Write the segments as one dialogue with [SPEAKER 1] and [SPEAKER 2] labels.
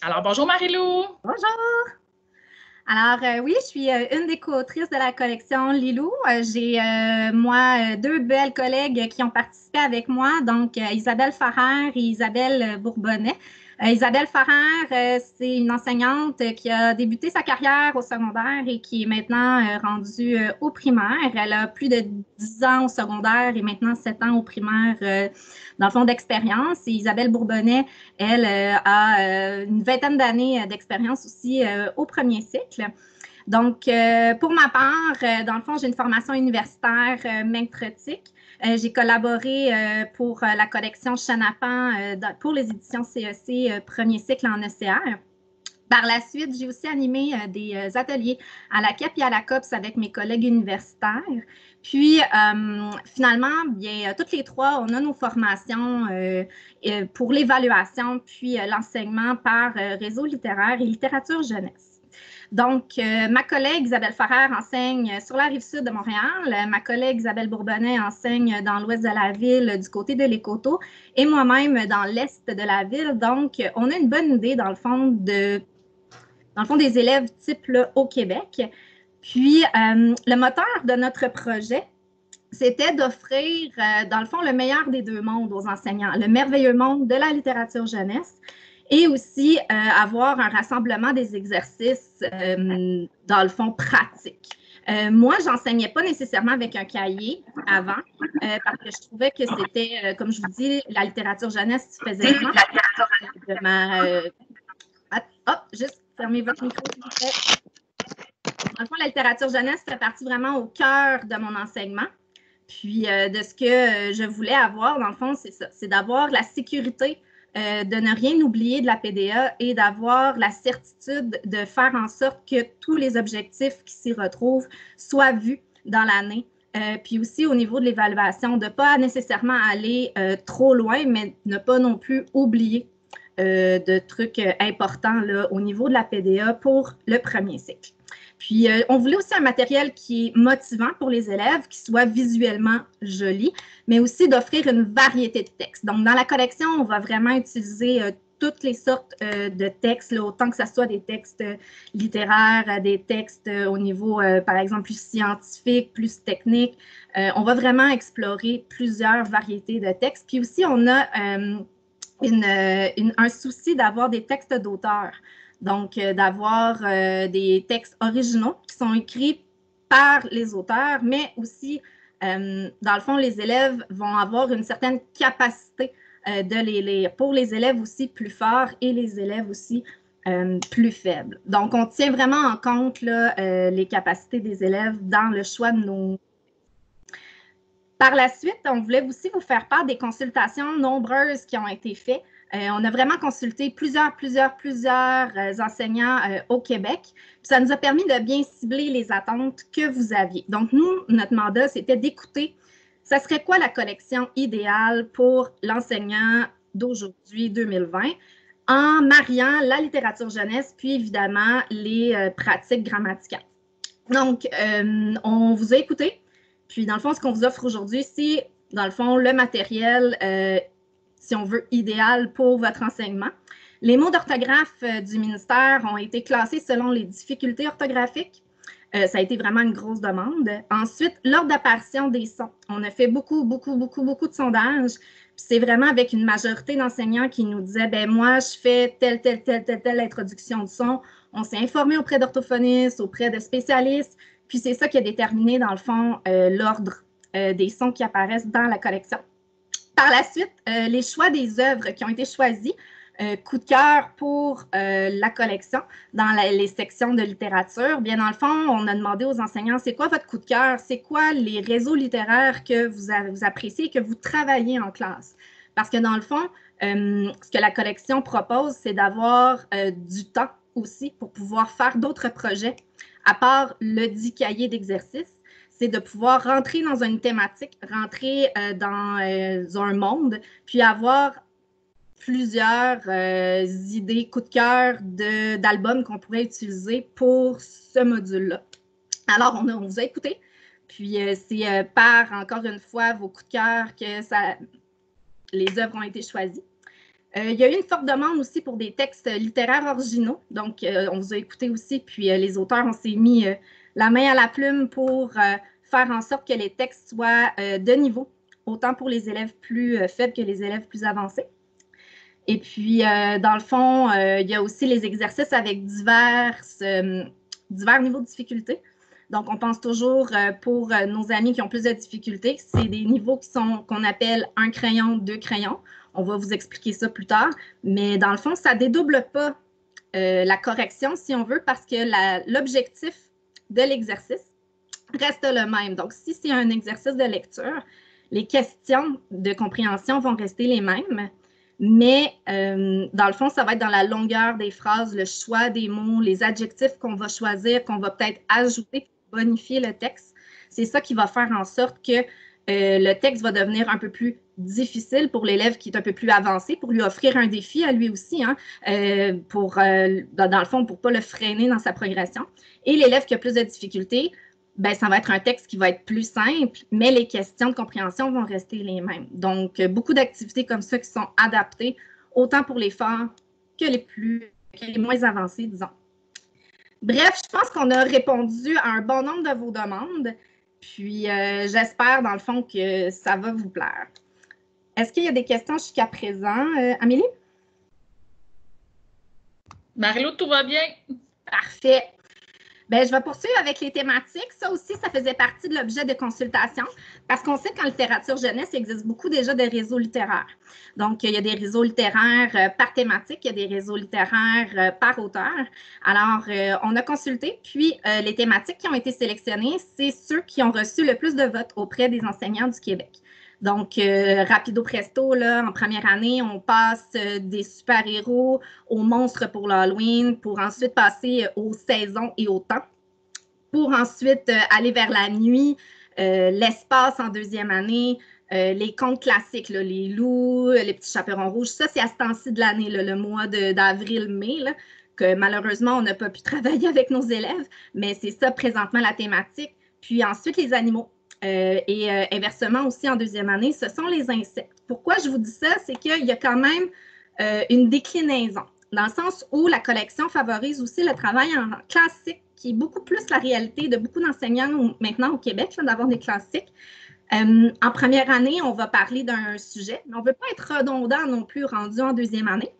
[SPEAKER 1] Alors, bonjour Marie-Lou!
[SPEAKER 2] Bonjour! Alors, oui, je suis une des co-autrices de la collection Lilou. J'ai, moi, deux belles collègues qui ont participé avec moi, donc Isabelle Farrer et Isabelle Bourbonnais. Isabelle Farrer, c'est une enseignante qui a débuté sa carrière au secondaire et qui est maintenant rendue au primaire. Elle a plus de 10 ans au secondaire et maintenant 7 ans au primaire dans le fond d'expérience. Et Isabelle Bourbonnais, elle a une vingtaine d'années d'expérience aussi au premier cycle. Donc, pour ma part, dans le fond, j'ai une formation universitaire maître-tic. J'ai collaboré pour la collection Chenapan pour les éditions CEC premier cycle en ECR. Par la suite, j'ai aussi animé des ateliers à la CAP et à la COPS avec mes collègues universitaires. Puis, finalement, bien, toutes les trois, on a nos formations pour l'évaluation, puis l'enseignement par réseau littéraire et littérature jeunesse. Donc, ma collègue Isabelle Farrer enseigne sur la rive sud de Montréal. Ma collègue Isabelle Bourbonnais enseigne dans l'ouest de la ville, du côté de l'Écoto, et moi-même dans l'est de la ville. Donc, on a une bonne idée, dans le fond, des élèves type là, au Québec. Puis, le moteur de notre projet, c'était d'offrir, dans le fond, le meilleur des deux mondes aux enseignants, le merveilleux monde de la littérature jeunesse et aussi avoir un rassemblement des exercices, dans le fond, pratiques. Moi, je n'enseignais pas nécessairement avec un cahier avant, parce que je trouvais que c'était, comme je vous dis, la littérature jeunesse faisait vraiment de ma... hop, juste fermez votre micro, s'il vous plaît. Dans le fond, la littérature jeunesse fait partie vraiment au cœur de mon enseignement. Puis, de ce que je voulais avoir, dans le fond, c'est ça, c'est d'avoir la sécurité de ne rien oublier de la PDA et d'avoir la certitude de faire en sorte que tous les objectifs qui s'y retrouvent soient vus dans l'année. Puis aussi au niveau de l'évaluation, de ne pas nécessairement aller trop loin, mais ne pas non plus oublier de trucs importants là, au niveau de la PDA pour le premier cycle. Puis, on voulait aussi un matériel qui est motivant pour les élèves, qui soit visuellement joli, mais aussi d'offrir une variété de textes. Donc, dans la collection, on va vraiment utiliser toutes les sortes de textes, là, autant que ce soit des textes littéraires, des textes au niveau, par exemple, plus scientifique, plus technique. On va vraiment explorer plusieurs variétés de textes. Puis aussi, on a un souci d'avoir des textes d'auteur. Donc, d'avoir des textes originaux qui sont écrits par les auteurs, mais aussi, dans le fond, les élèves vont avoir une certaine capacité de les lire. Pour les élèves aussi plus forts et les élèves aussi plus faibles. Donc, on tient vraiment en compte là, les capacités des élèves dans le choix de nos... Par la suite, on voulait aussi vous faire part des consultations nombreuses qui ont été faites. On a vraiment consulté plusieurs enseignants au Québec. Puis ça nous a permis de bien cibler les attentes que vous aviez. Donc, nous, notre mandat, c'était d'écouter, ça serait quoi la collection idéale pour l'enseignant d'aujourd'hui, 2020, en mariant la littérature jeunesse, puis évidemment, les pratiques grammaticales. Donc, on vous a écouté. Puis, dans le fond, ce qu'on vous offre aujourd'hui, c'est, dans le fond, le matériel si on veut, idéal pour votre enseignement. Les mots d'orthographe du ministère ont été classés selon les difficultés orthographiques. Ça a été vraiment une grosse demande. Ensuite, l'ordre d'apparition des sons. On a fait beaucoup de sondages. C'est vraiment avec une majorité d'enseignants qui nous disaient, ben moi, je fais telle introduction de son. On s'est informé auprès d'orthophonistes, auprès de spécialistes. Puis c'est ça qui a déterminé, dans le fond, l'ordre des sons qui apparaissent dans la collection. Par la suite, les choix des œuvres qui ont été choisies, coup de cœur pour la collection dans les sections de littérature. Bien, dans le fond, on a demandé aux enseignants, c'est quoi votre coup de cœur? C'est quoi les réseaux littéraires que vous appréciez et que vous travaillez en classe? Parce que dans le fond, ce que la collection propose, c'est d'avoir du temps aussi pour pouvoir faire d'autres projets, à part le dit cahier d'exercice. C'est de pouvoir rentrer dans une thématique, rentrer dans un monde, puis avoir plusieurs idées, coups de cœur d'albums qu'on pourrait utiliser pour ce module-là. Alors, on vous a écouté, puis c'est par, encore une fois, vos coups de cœur que les œuvres ont été choisies. Il y a eu une forte demande aussi pour des textes littéraires originaux. Donc, on vous a écouté aussi, puis les auteurs, on s'est mis la main à la plume pour faire en sorte que les textes soient de niveau, autant pour les élèves plus faibles que les élèves plus avancés. Et puis, dans le fond, il y a aussi les exercices avec divers niveaux de difficulté. Donc, on pense toujours pour nos amis qui ont plus de difficultés, c'est des niveaux qu'on appelle un crayon, 2 crayons. On va vous expliquer ça plus tard. Mais dans le fond, ça ne dédouble pas la correction, si on veut, parce que l'objectif de l'exercice reste le même. Donc, si c'est un exercice de lecture, les questions de compréhension vont rester les mêmes. Mais dans le fond, ça va être dans la longueur des phrases, le choix des mots, les adjectifs qu'on va choisir, qu'on va peut-être ajouter pour bonifier le texte. C'est ça qui va faire en sorte que le texte va devenir un peu plus difficile pour l'élève qui est un peu plus avancé, pour lui offrir un défi à lui aussi, hein, dans le fond, pour ne pas le freiner dans sa progression. Et l'élève qui a plus de difficultés, ben, ça va être un texte qui va être plus simple, mais les questions de compréhension vont rester les mêmes. Donc, beaucoup d'activités comme ça qui sont adaptées, autant pour les forts que les moins avancés, disons. Bref, je pense qu'on a répondu à un bon nombre de vos demandes. Puis, j'espère, dans le fond, que ça va vous plaire. Est-ce qu'il y a des questions jusqu'à présent? Amélie?
[SPEAKER 1] Marie-Lou, tout va bien?
[SPEAKER 2] Parfait. Bien, je vais poursuivre avec les thématiques. Ça aussi, ça faisait partie de l'objet de consultation parce qu'on sait qu'en littérature jeunesse, il existe beaucoup déjà de réseaux littéraires. Donc, il y a des réseaux littéraires par thématique, il y a des réseaux littéraires par auteur. Alors, on a consulté, puis les thématiques qui ont été sélectionnées, c'est ceux qui ont reçu le plus de votes auprès des enseignants du Québec. Donc, rapido presto, là, en première année, on passe des super-héros aux monstres pour l'Halloween, pour ensuite passer aux saisons et au temps, pour ensuite aller vers la nuit, l'espace en deuxième année, les contes classiques, là, les loups, les petits chaperons rouges. Ça, c'est à ce temps-ci de l'année, le mois d'avril-mai, que malheureusement, on n'a pas pu travailler avec nos élèves, mais c'est ça présentement la thématique. Puis ensuite, les animaux. Et inversement aussi en deuxième année, ce sont les insectes. Pourquoi je vous dis ça? C'est qu'il y a quand même une déclinaison, dans le sens où la collection favorise aussi le travail en classique, qui est beaucoup plus la réalité de beaucoup d'enseignants maintenant au Québec, d'avoir des classiques. En première année, on va parler d'un sujet, mais on ne veut pas être redondant non plus rendu en deuxième année.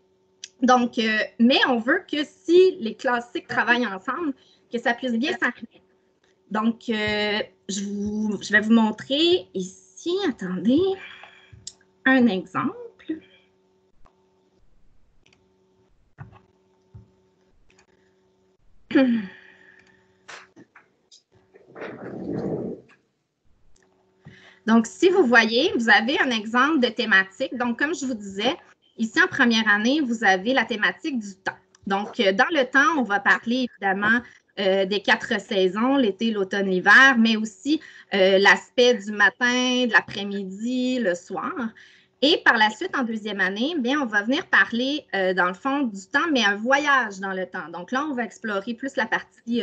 [SPEAKER 2] Donc, mais on veut que si les classiques travaillent ensemble, que ça puisse bien s'arrimer. Donc, je vais vous montrer ici, attendez, un exemple. Donc, si vous voyez, vous avez un exemple de thématique. Donc, comme je vous disais, ici en première année, vous avez la thématique du temps. Donc, dans le temps, on va parler évidemment des 4 saisons, l'été, l'automne, l'hiver, mais aussi l'aspect du matin, de l'après-midi, le soir. Et par la suite, en deuxième année, bien, on va venir parler, dans le fond, du temps, mais un voyage dans le temps. Donc là, on va explorer plus la partie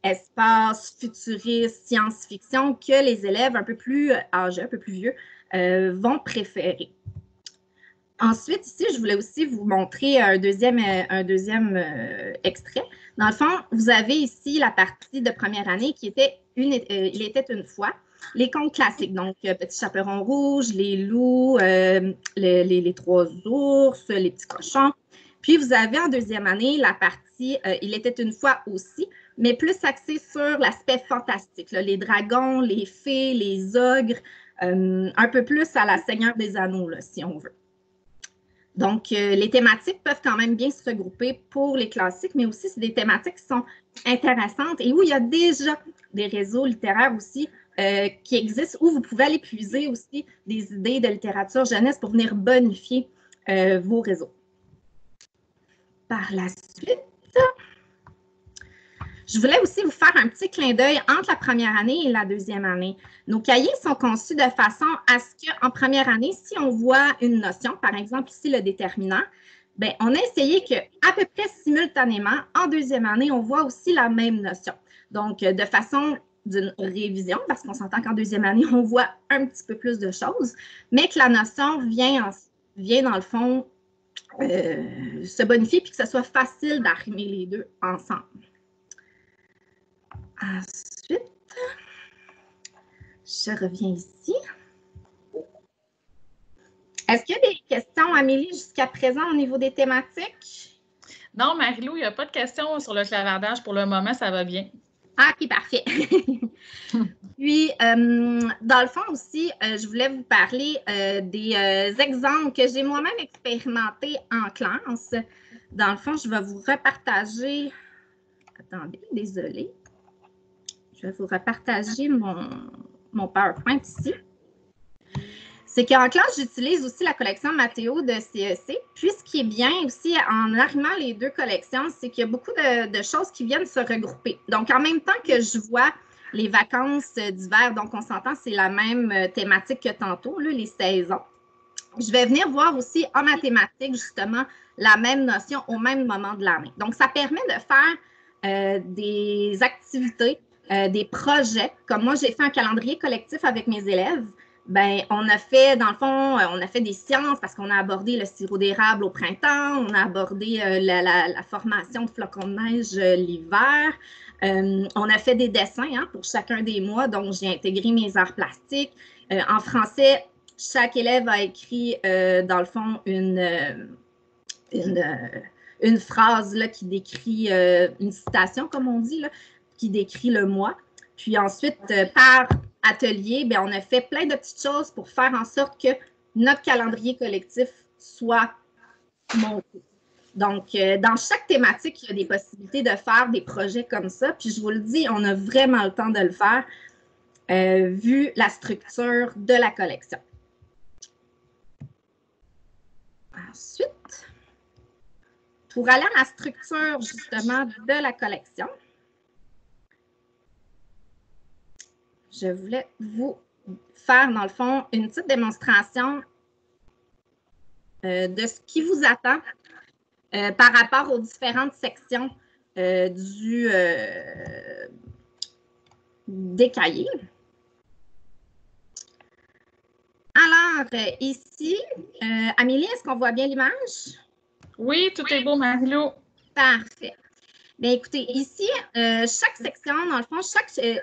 [SPEAKER 2] espace, futuriste, science-fiction que les élèves un peu plus âgés, un peu plus vieux, vont préférer. Ensuite, ici, je voulais aussi vous montrer un deuxième extrait. Dans le fond, vous avez ici la partie de première année qui était Il était une fois, les contes classiques. Donc, Petit chaperon rouge, les loups, les trois ours, les petits cochons. Puis, vous avez en deuxième année la partie Il était une fois aussi, mais plus axée sur l'aspect fantastique, là, les dragons, les fées, les ogres, un peu plus à la Seigneur des Anneaux, là, si on veut. Donc, les thématiques peuvent quand même bien se regrouper pour les classiques, mais aussi c'est des thématiques qui sont intéressantes et où il y a déjà des réseaux littéraires aussi qui existent, où vous pouvez aller puiser aussi des idées de littérature jeunesse pour venir bonifier vos réseaux. Par la suite, je voulais aussi vous faire un petit clin d'œil entre la première année et la deuxième année. Nos cahiers sont conçus de façon à ce qu'en première année, si on voit une notion, par exemple ici le déterminant, bien, on a essayé qu'à peu près simultanément, en deuxième année, on voit aussi la même notion. Donc, de façon d'une révision, parce qu'on s'entend qu'en deuxième année, on voit un petit peu plus de choses, mais que la notion vient dans le fond se bonifier puis que ce soit facile d'arrimer les deux ensemble. Ensuite, je reviens ici. Est-ce qu'il y a des questions, Amélie, jusqu'à présent au niveau des thématiques?
[SPEAKER 1] Non, Marie-Lou, il n'y a pas de questions sur le clavardage pour le moment, ça va bien.
[SPEAKER 2] Ah, OK, parfait. Puis, dans le fond aussi, je voulais vous parler des exemples que j'ai moi-même expérimentés en classe. Dans le fond, je vais vous repartager. Attendez, désolée. Je vais vous repartager mon PowerPoint ici. C'est qu'en classe, j'utilise aussi la collection Mathéo de CEC. Puis, ce qui est bien aussi en arrimant les deux collections, c'est qu'il y a beaucoup de choses qui viennent se regrouper. Donc, en même temps que je vois les vacances d'hiver, donc on s'entend, c'est la même thématique que tantôt, là, les saisons. Je vais venir voir aussi en mathématiques, justement, la même notion au même moment de l'année. Donc, ça permet de faire des activités, des projets. Comme moi, j'ai fait un calendrier collectif avec mes élèves. Bien, on a fait, dans le fond, on a fait des sciences parce qu'on a abordé le sirop d'érable au printemps, on a abordé la formation de flocons de neige l'hiver. On a fait des dessins pour chacun des mois, donc j'ai intégré mes arts plastiques. En français, chaque élève a écrit, dans le fond, une phrase là, qui décrit, une citation, comme on dit, là, qui décrit le mois. Puis ensuite, par atelier, bien, on a fait plein de petites choses pour faire en sorte que notre calendrier collectif soit monté. Donc, dans chaque thématique, il y a des possibilités de faire des projets comme ça. Puis, je vous le dis, on a vraiment le temps de le faire vu la structure de la collection. Ensuite, pour aller à la structure, justement, de la collection, je voulais vous faire, dans le fond, une petite démonstration de ce qui vous attend par rapport aux différentes sections des cahiers. Alors, ici, Amélie, est-ce qu'on voit bien l'image?
[SPEAKER 1] Oui, tout est beau, Marie-Lou.
[SPEAKER 2] Parfait. Bien, écoutez, ici, chaque section, dans le fond,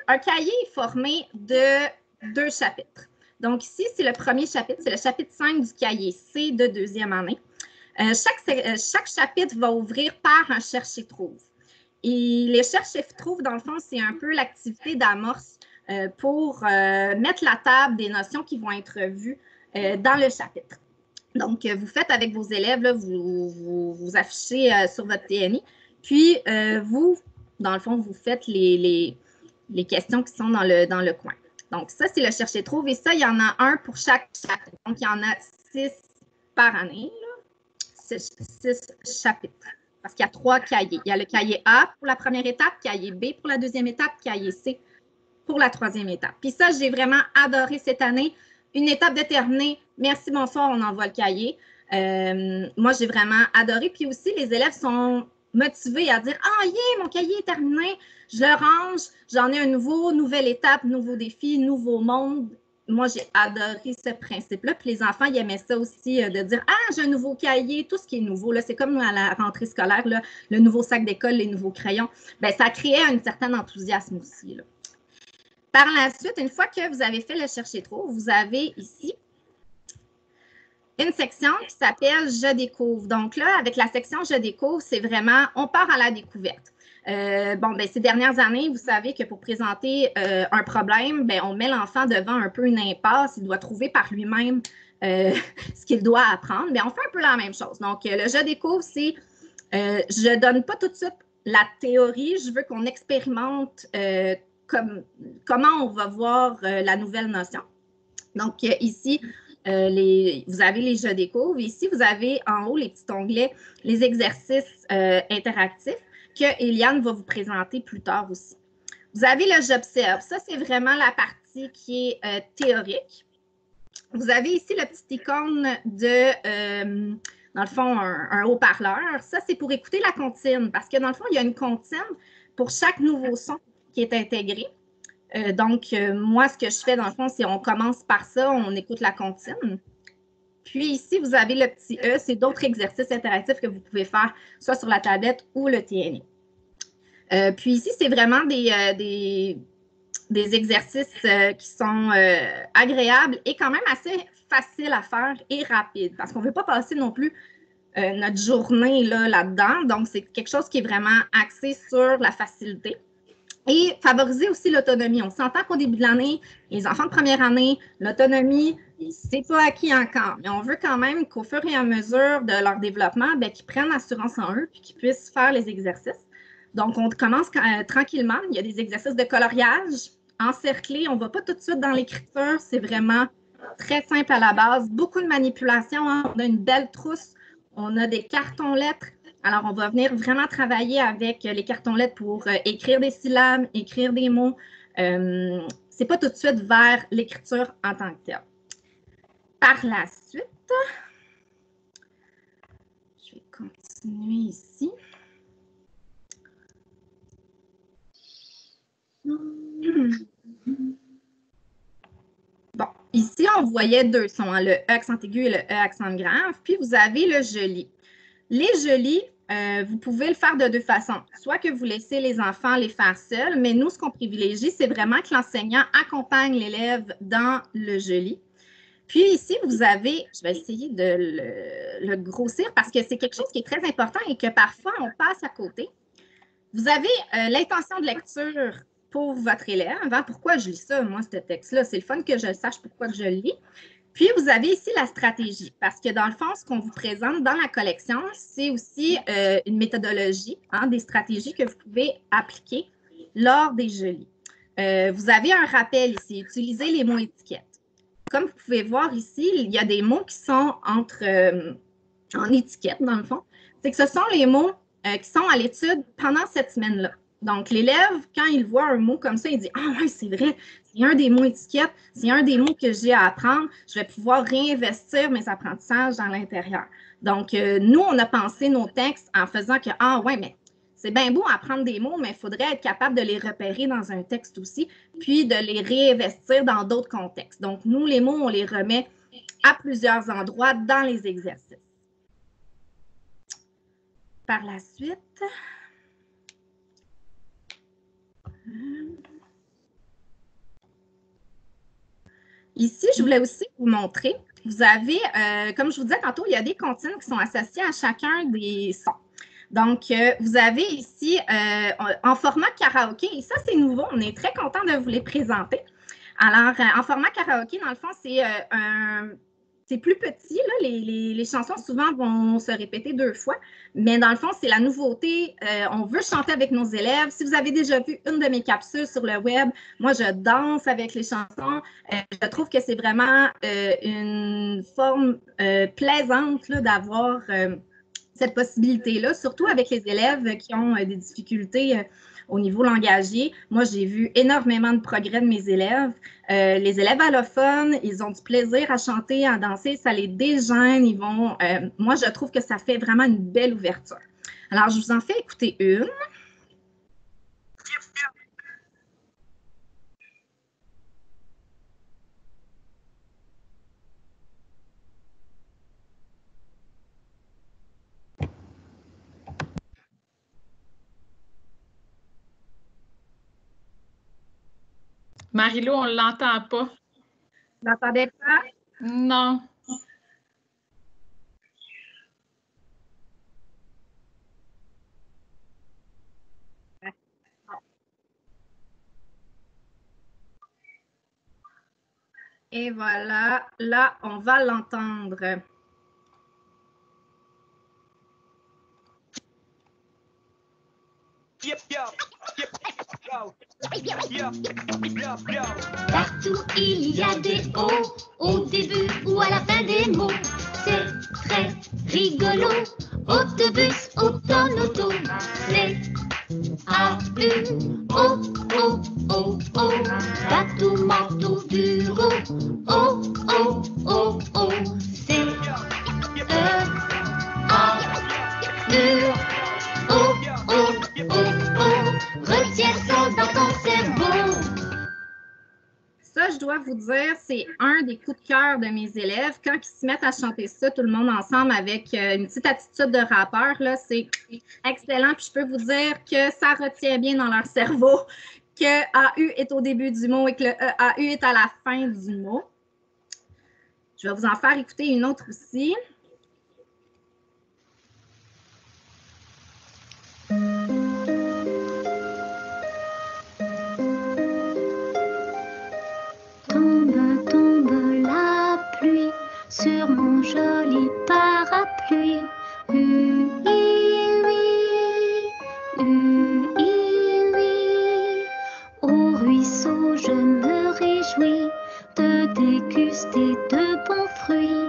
[SPEAKER 2] un cahier est formé de 2 chapitres. Donc, ici, c'est le premier chapitre, c'est le chapitre 5 du cahier C de 2e année. Chaque chapitre va ouvrir par un cherche-et-trouve. Et les cherche-et-trouve, dans le fond, c'est un peu l'activité d'amorce pour mettre la table des notions qui vont être vues dans le chapitre. Donc, vous faites avec vos élèves, là, vous affichez sur votre TNI. Puis, vous, dans le fond, vous faites les questions qui sont dans le coin. Donc, ça, c'est le chercher-trouve. Et ça, il y en a un pour chaque chapitre. Donc, il y en a 6 par année, 6 chapitres. Parce qu'il y a 3 cahiers. Il y a le cahier A pour la première étape, cahier B pour la deuxième étape, cahier C pour la troisième étape. Puis ça, j'ai vraiment adoré cette année. Une étape de terminée. Merci, bonsoir, on envoie le cahier. Moi, j'ai vraiment adoré. Puis aussi, les élèves sont motivés à dire « Ah, yeah, mon cahier est terminé, je le range, j'en ai un nouvelle étape, nouveau défi, nouveau monde. » Moi, j'ai adoré ce principe-là. Puis les enfants, ils aimaient ça aussi, de dire « Ah, j'ai un nouveau cahier, tout ce qui est nouveau. » C'est comme à la rentrée scolaire, là, le nouveau sac d'école, les nouveaux crayons. Bien, ça créait un certain enthousiasme aussi, là. Par la suite, une fois que vous avez fait le chercher-trouve, vous avez ici une section qui s'appelle « Je découvre ». Donc là, avec la section « Je découvre », c'est vraiment, on part à la découverte. Ces dernières années, vous savez que pour présenter un problème, bien, on met l'enfant devant un peu une impasse. Il doit trouver par lui-même ce qu'il doit apprendre. Bien, on fait un peu la même chose. Donc, le « Je découvre », c'est je ne donne pas tout de suite la théorie. Je veux qu'on expérimente comment on va voir la nouvelle notion. Donc, ici, vous avez les jeux découvre. Ici, vous avez en haut les petits onglets, les exercices interactifs que Eliane va vous présenter plus tard aussi. Vous avez le j'observe. Ça, c'est vraiment la partie qui est théorique. Vous avez ici le petit icône de, dans le fond, un haut-parleur. Ça, c'est pour écouter la comptine parce que dans le fond, il y a une comptine pour chaque nouveau son qui est intégré. Donc, moi, ce que je fais, dans le fond, c'est on commence par ça, on écoute la comptine. Puis ici, vous avez le petit E, c'est d'autres exercices interactifs que vous pouvez faire, soit sur la tablette ou le TNI. Puis ici, c'est vraiment des exercices qui sont agréables et quand même assez faciles à faire et rapides, parce qu'on ne veut pas passer non plus notre journée là-dedans. Donc, c'est quelque chose qui est vraiment axé sur la facilité. Et favoriser aussi l'autonomie. On s'entend qu'au début de l'année, les enfants de première année, l'autonomie, c'est pas acquis encore. Mais on veut quand même qu'au fur et à mesure de leur développement, qu'ils prennent assurance en eux puis qu'ils puissent faire les exercices. Donc, on commence tranquillement. Il y a des exercices de coloriage encerclés. On ne va pas tout de suite dans l'écriture. C'est vraiment très simple à la base. Beaucoup de manipulation. Hein. On a une belle trousse. On a des cartons lettres. Alors, on va venir vraiment travailler avec les cartons lettres pour écrire des syllabes, écrire des mots. C'est pas tout de suite vers l'écriture en tant que telle. Par la suite, je vais continuer ici. Bon, ici, on voyait deux sons, hein, le E accent aigu et le E accent grave. Puis, vous avez le je lis. Les je lis, vous pouvez le faire de deux façons. Soit que vous laissez les enfants les faire seuls, mais nous, ce qu'on privilégie, c'est vraiment que l'enseignant accompagne l'élève dans le je lis. Puis ici, vous avez, je vais essayer de le grossir parce que c'est quelque chose qui est très important et que parfois, on passe à côté. Vous avez l'intention de lecture pour votre élève. Hein, pourquoi je lis ça, moi, ce texte-là? C'est le fun que je sache pourquoi je le lis. Puis, vous avez ici la stratégie, parce que dans le fond, ce qu'on vous présente dans la collection, c'est aussi une méthodologie, hein, des stratégies que vous pouvez appliquer lors des je lis. Vous avez un rappel ici, utilisez les mots étiquettes. Comme vous pouvez voir ici, il y a des mots qui sont en étiquette, dans le fond. C'est que ce sont les mots qui sont à l'étude pendant cette semaine-là. Donc, l'élève, quand il voit un mot comme ça, il dit « Ah oui, c'est vrai, c'est un des mots étiquettes, c'est un des mots que j'ai à apprendre, je vais pouvoir réinvestir mes apprentissages dans l'intérieur. » Donc, nous, on a pensé nos textes en faisant que « Ah ouais, mais c'est bien beau apprendre des mots, mais il faudrait être capable de les repérer dans un texte aussi, puis de les réinvestir dans d'autres contextes. » Donc, nous, les mots, on les remet à plusieurs endroits dans les exercices. Par la suite... Ici, je voulais aussi vous montrer, vous avez, comme je vous disais tantôt, il y a des comptines qui sont associées à chacun des sons. Donc, vous avez ici en format karaoké, et ça, c'est nouveau, on est très content de vous les présenter. Alors, en format karaoké, dans le fond, c'est plus petit, là, les chansons souvent vont se répéter deux fois, mais dans le fond, c'est la nouveauté. On veut chanter avec nos élèves. Si vous avez déjà vu une de mes capsules sur le web, moi, je danse avec les chansons. Je trouve que c'est vraiment une forme plaisante d'avoir cette possibilité-là, surtout avec les élèves qui ont des difficultés au niveau langagier. Moi, j'ai vu énormément de progrès de mes élèves. Les élèves allophones, ils ont du plaisir à chanter, à danser, ça les dégêne. Moi, je trouve que ça fait vraiment une belle ouverture. Alors, je vous en fais écouter une.
[SPEAKER 1] Marie-Lou, on ne l'entend pas.
[SPEAKER 2] Vous n'entendez pas?
[SPEAKER 1] Non. Et voilà, là, on va l'entendre.
[SPEAKER 3] Partout il y a des O, au début ou à la fin des mots. C'est très rigolo. Autobus, automne, auto. C'est A-U, O, O, O. Bateau, manteau, bureau. O, O, O, O. C'est E-A-U, O, O, O, O. Retiens ça dans ton cerveau.
[SPEAKER 2] Ça, je dois vous dire, c'est un des coups de cœur de mes élèves. Quand ils se mettent à chanter ça, tout le monde ensemble avec une petite attitude de rappeur, là, c'est excellent. Puis je peux vous dire que ça retient bien dans leur cerveau que AU est au début du mot et que le AU est à la fin du mot. Je vais vous en faire écouter une autre aussi.
[SPEAKER 3] Tombe la pluie sur mon joli parapluie. Oui, au ruisseau je me réjouis de déguster de bons fruits.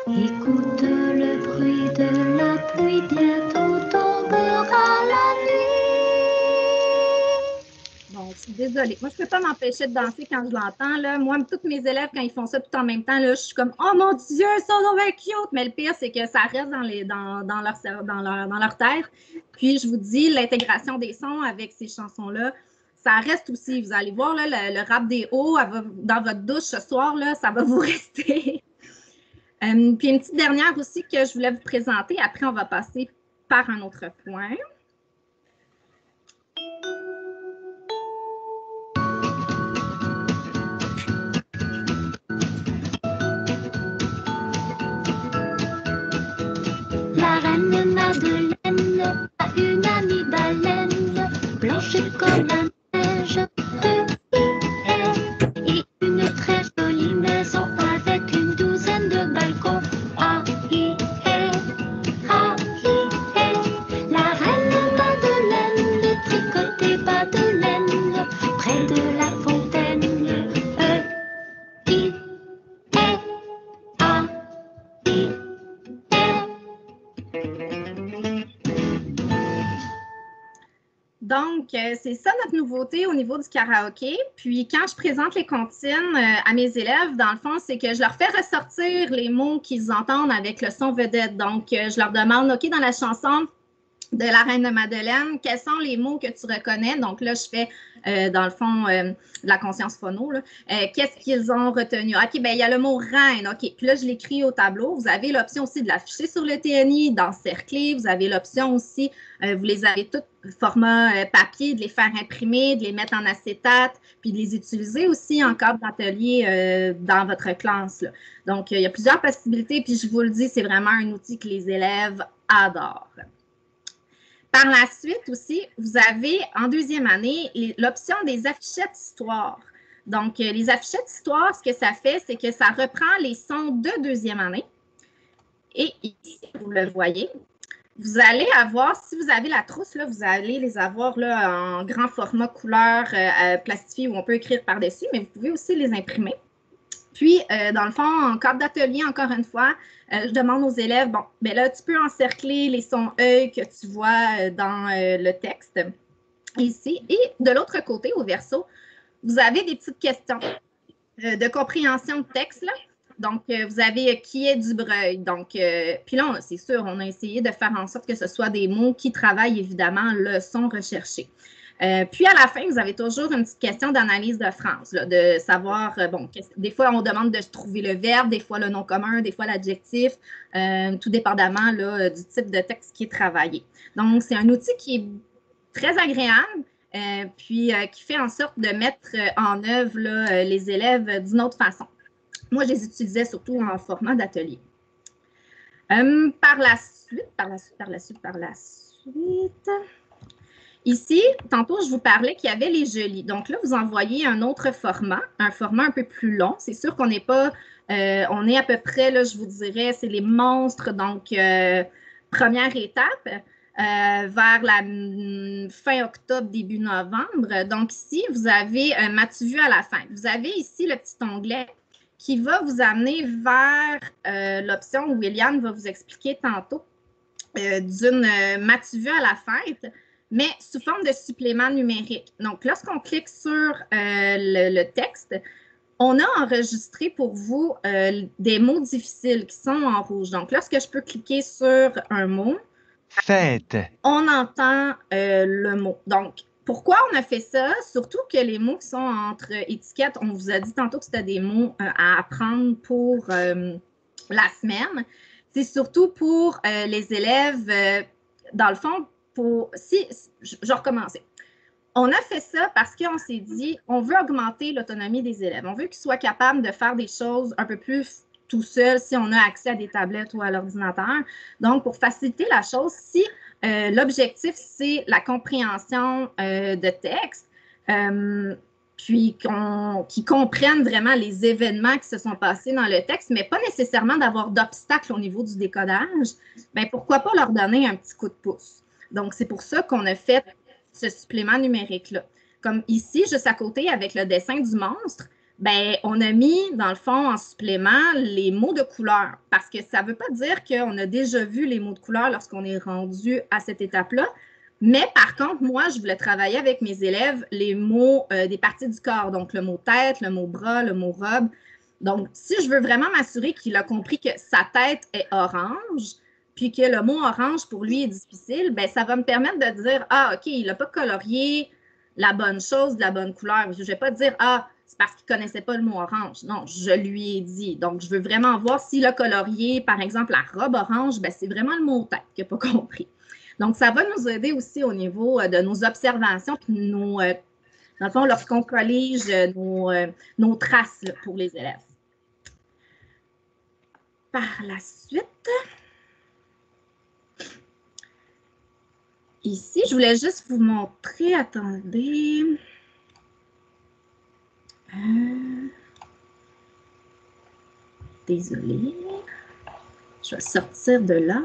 [SPEAKER 3] Écoute le bruit de la pluie, bientôt tombera la nuit.
[SPEAKER 2] Bon, je suis désolée. Moi, je ne peux pas m'empêcher de danser quand je l'entends. Là. Moi, tous mes élèves, quand ils font ça tout en même temps, là, je suis comme « Oh mon Dieu, ils sont donc bien cute! » Mais le pire, c'est que ça reste dans leur tête. Puis, je vous dis, l'intégration des sons avec ces chansons-là, ça reste aussi. Vous allez voir, là, le rap des hauts, dans votre douche ce soir, là, ça va vous rester. Puis, une petite dernière aussi que je voulais vous présenter. Après, on va passer par un autre point.
[SPEAKER 3] La reine Madeleine a une amie baleine, blanche comme la neige, et une très jolie maison avec une douzaine de balcons. Ah, hi, hé, ah, hi, hé. La reine Madeleine tricote des bas de laine près de la fontaine. Hi, hé, ah, hi,
[SPEAKER 2] Donc, c'est ça notre nouveauté au niveau du karaoké. Puis, quand je présente les comptines à mes élèves, dans le fond, c'est que je leur fais ressortir les mots qu'ils entendent avec le son vedette. Donc, je leur demande, OK, dans la chanson de la Reine de Madeleine, quels sont les mots que tu reconnais? Donc là, je fais, dans le fond, de la conscience phono. Qu'est-ce qu'ils ont retenu? OK, bien, il y a le mot reine. OK, puis là, je l'écris au tableau. Vous avez l'option aussi de l'afficher sur le TNI, d'encercler. Vous avez l'option aussi, vous les avez toutes format papier, de les faire imprimer, de les mettre en acétate, puis de les utiliser aussi en cadre d'atelier dans votre classe. Là. Donc, il y a plusieurs possibilités, puis je vous le dis, c'est vraiment un outil que les élèves adorent. Par la suite aussi, vous avez en deuxième année l'option des affichettes histoire. Donc, les affichettes histoire, ce que ça fait, c'est que ça reprend les sons de deuxième année. Et ici, vous le voyez, vous allez avoir, si vous avez la trousse, là, vous allez les avoir là, en grand format couleur plastifié où on peut écrire par-dessus, mais vous pouvez aussi les imprimer. Puis, dans le fond, en cadre d'atelier, encore une fois, je demande aux élèves, bon, bien là, tu peux encercler les sons œil que tu vois dans le texte ici. Et de l'autre côté, au verso, vous avez des petites questions de compréhension de texte, là. Donc, vous avez qui est Dubreuil. Donc, puis là, c'est sûr, on a essayé de faire en sorte que ce soit des mots qui travaillent évidemment le son recherché. Puis à la fin, vous avez toujours une petite question d'analyse de phrase, là, de savoir, bon, des fois, on demande de trouver le verbe, des fois le nom commun, des fois l'adjectif, tout dépendamment là, du type de texte qui est travaillé. Donc, c'est un outil qui est très agréable, puis qui fait en sorte de mettre en œuvre là, les élèves d'une autre façon. Moi, je les utilisais surtout en format d'atelier. Par la suite. Ici, tantôt, je vous parlais qu'il y avait les gelis. Donc là, vous en voyez un autre format, un format un peu plus long. C'est sûr qu'on n'est pas, on est à peu près, là, je vous dirais, c'est les monstres. Donc, première étape, vers la fin octobre, début novembre. Donc ici, vous avez M'as-tu vu à la fin. Vous avez ici le petit onglet qui va vous amener vers l'option où Eliane va vous expliquer tantôt d'une M'as-tu vu à la fête, mais sous forme de supplément numérique. Donc, lorsqu'on clique sur le texte, on a enregistré pour vous des mots difficiles qui sont en rouge. Donc, lorsque je peux cliquer sur un mot,
[SPEAKER 4] fête.
[SPEAKER 2] On entend le mot. Donc, pourquoi on a fait ça? Surtout que les mots qui sont entre étiquettes, on vous a dit tantôt que c'était des mots à apprendre pour la semaine. C'est surtout pour les élèves, dans le fond, je vais recommencer. On a fait ça parce qu'on s'est dit, on veut augmenter l'autonomie des élèves. On veut qu'ils soient capables de faire des choses un peu plus tout seuls si on a accès à des tablettes ou à l'ordinateur. Donc, pour faciliter la chose, si l'objectif, c'est la compréhension de texte, puis qu'ils comprennent vraiment les événements qui se sont passés dans le texte, mais pas nécessairement d'avoir d'obstacles au niveau du décodage, bien, pourquoi pas leur donner un petit coup de pouce? Donc, c'est pour ça qu'on a fait ce supplément numérique-là. Comme ici, juste à côté, avec le dessin du monstre, bien, on a mis, dans le fond, en supplément, les mots de couleur. Parce que ça ne veut pas dire qu'on a déjà vu les mots de couleur lorsqu'on est rendu à cette étape-là. Mais par contre, moi, je voulais travailler avec mes élèves les mots des parties du corps. Donc, le mot tête, le mot bras, le mot robe. Donc, si je veux vraiment m'assurer qu'il a compris que sa tête est orange, puis que le mot orange, pour lui, est difficile, bien, ça va me permettre de dire, ah, OK, il n'a pas colorié la bonne chose de la bonne couleur. Je ne vais pas dire, ah, c'est parce qu'il ne connaissait pas le mot orange. Non, je lui ai dit. Donc, je veux vraiment voir s'il a colorié, par exemple, la robe orange, bien, c'est vraiment le mot tête qu'il n'a pas compris. Donc, ça va nous aider aussi au niveau de nos observations, puis dans le fond, lorsqu'on collige nos traces là, pour les élèves. Par la suite, ici, je voulais juste vous montrer, attendez. Désolée. Je vais sortir de là.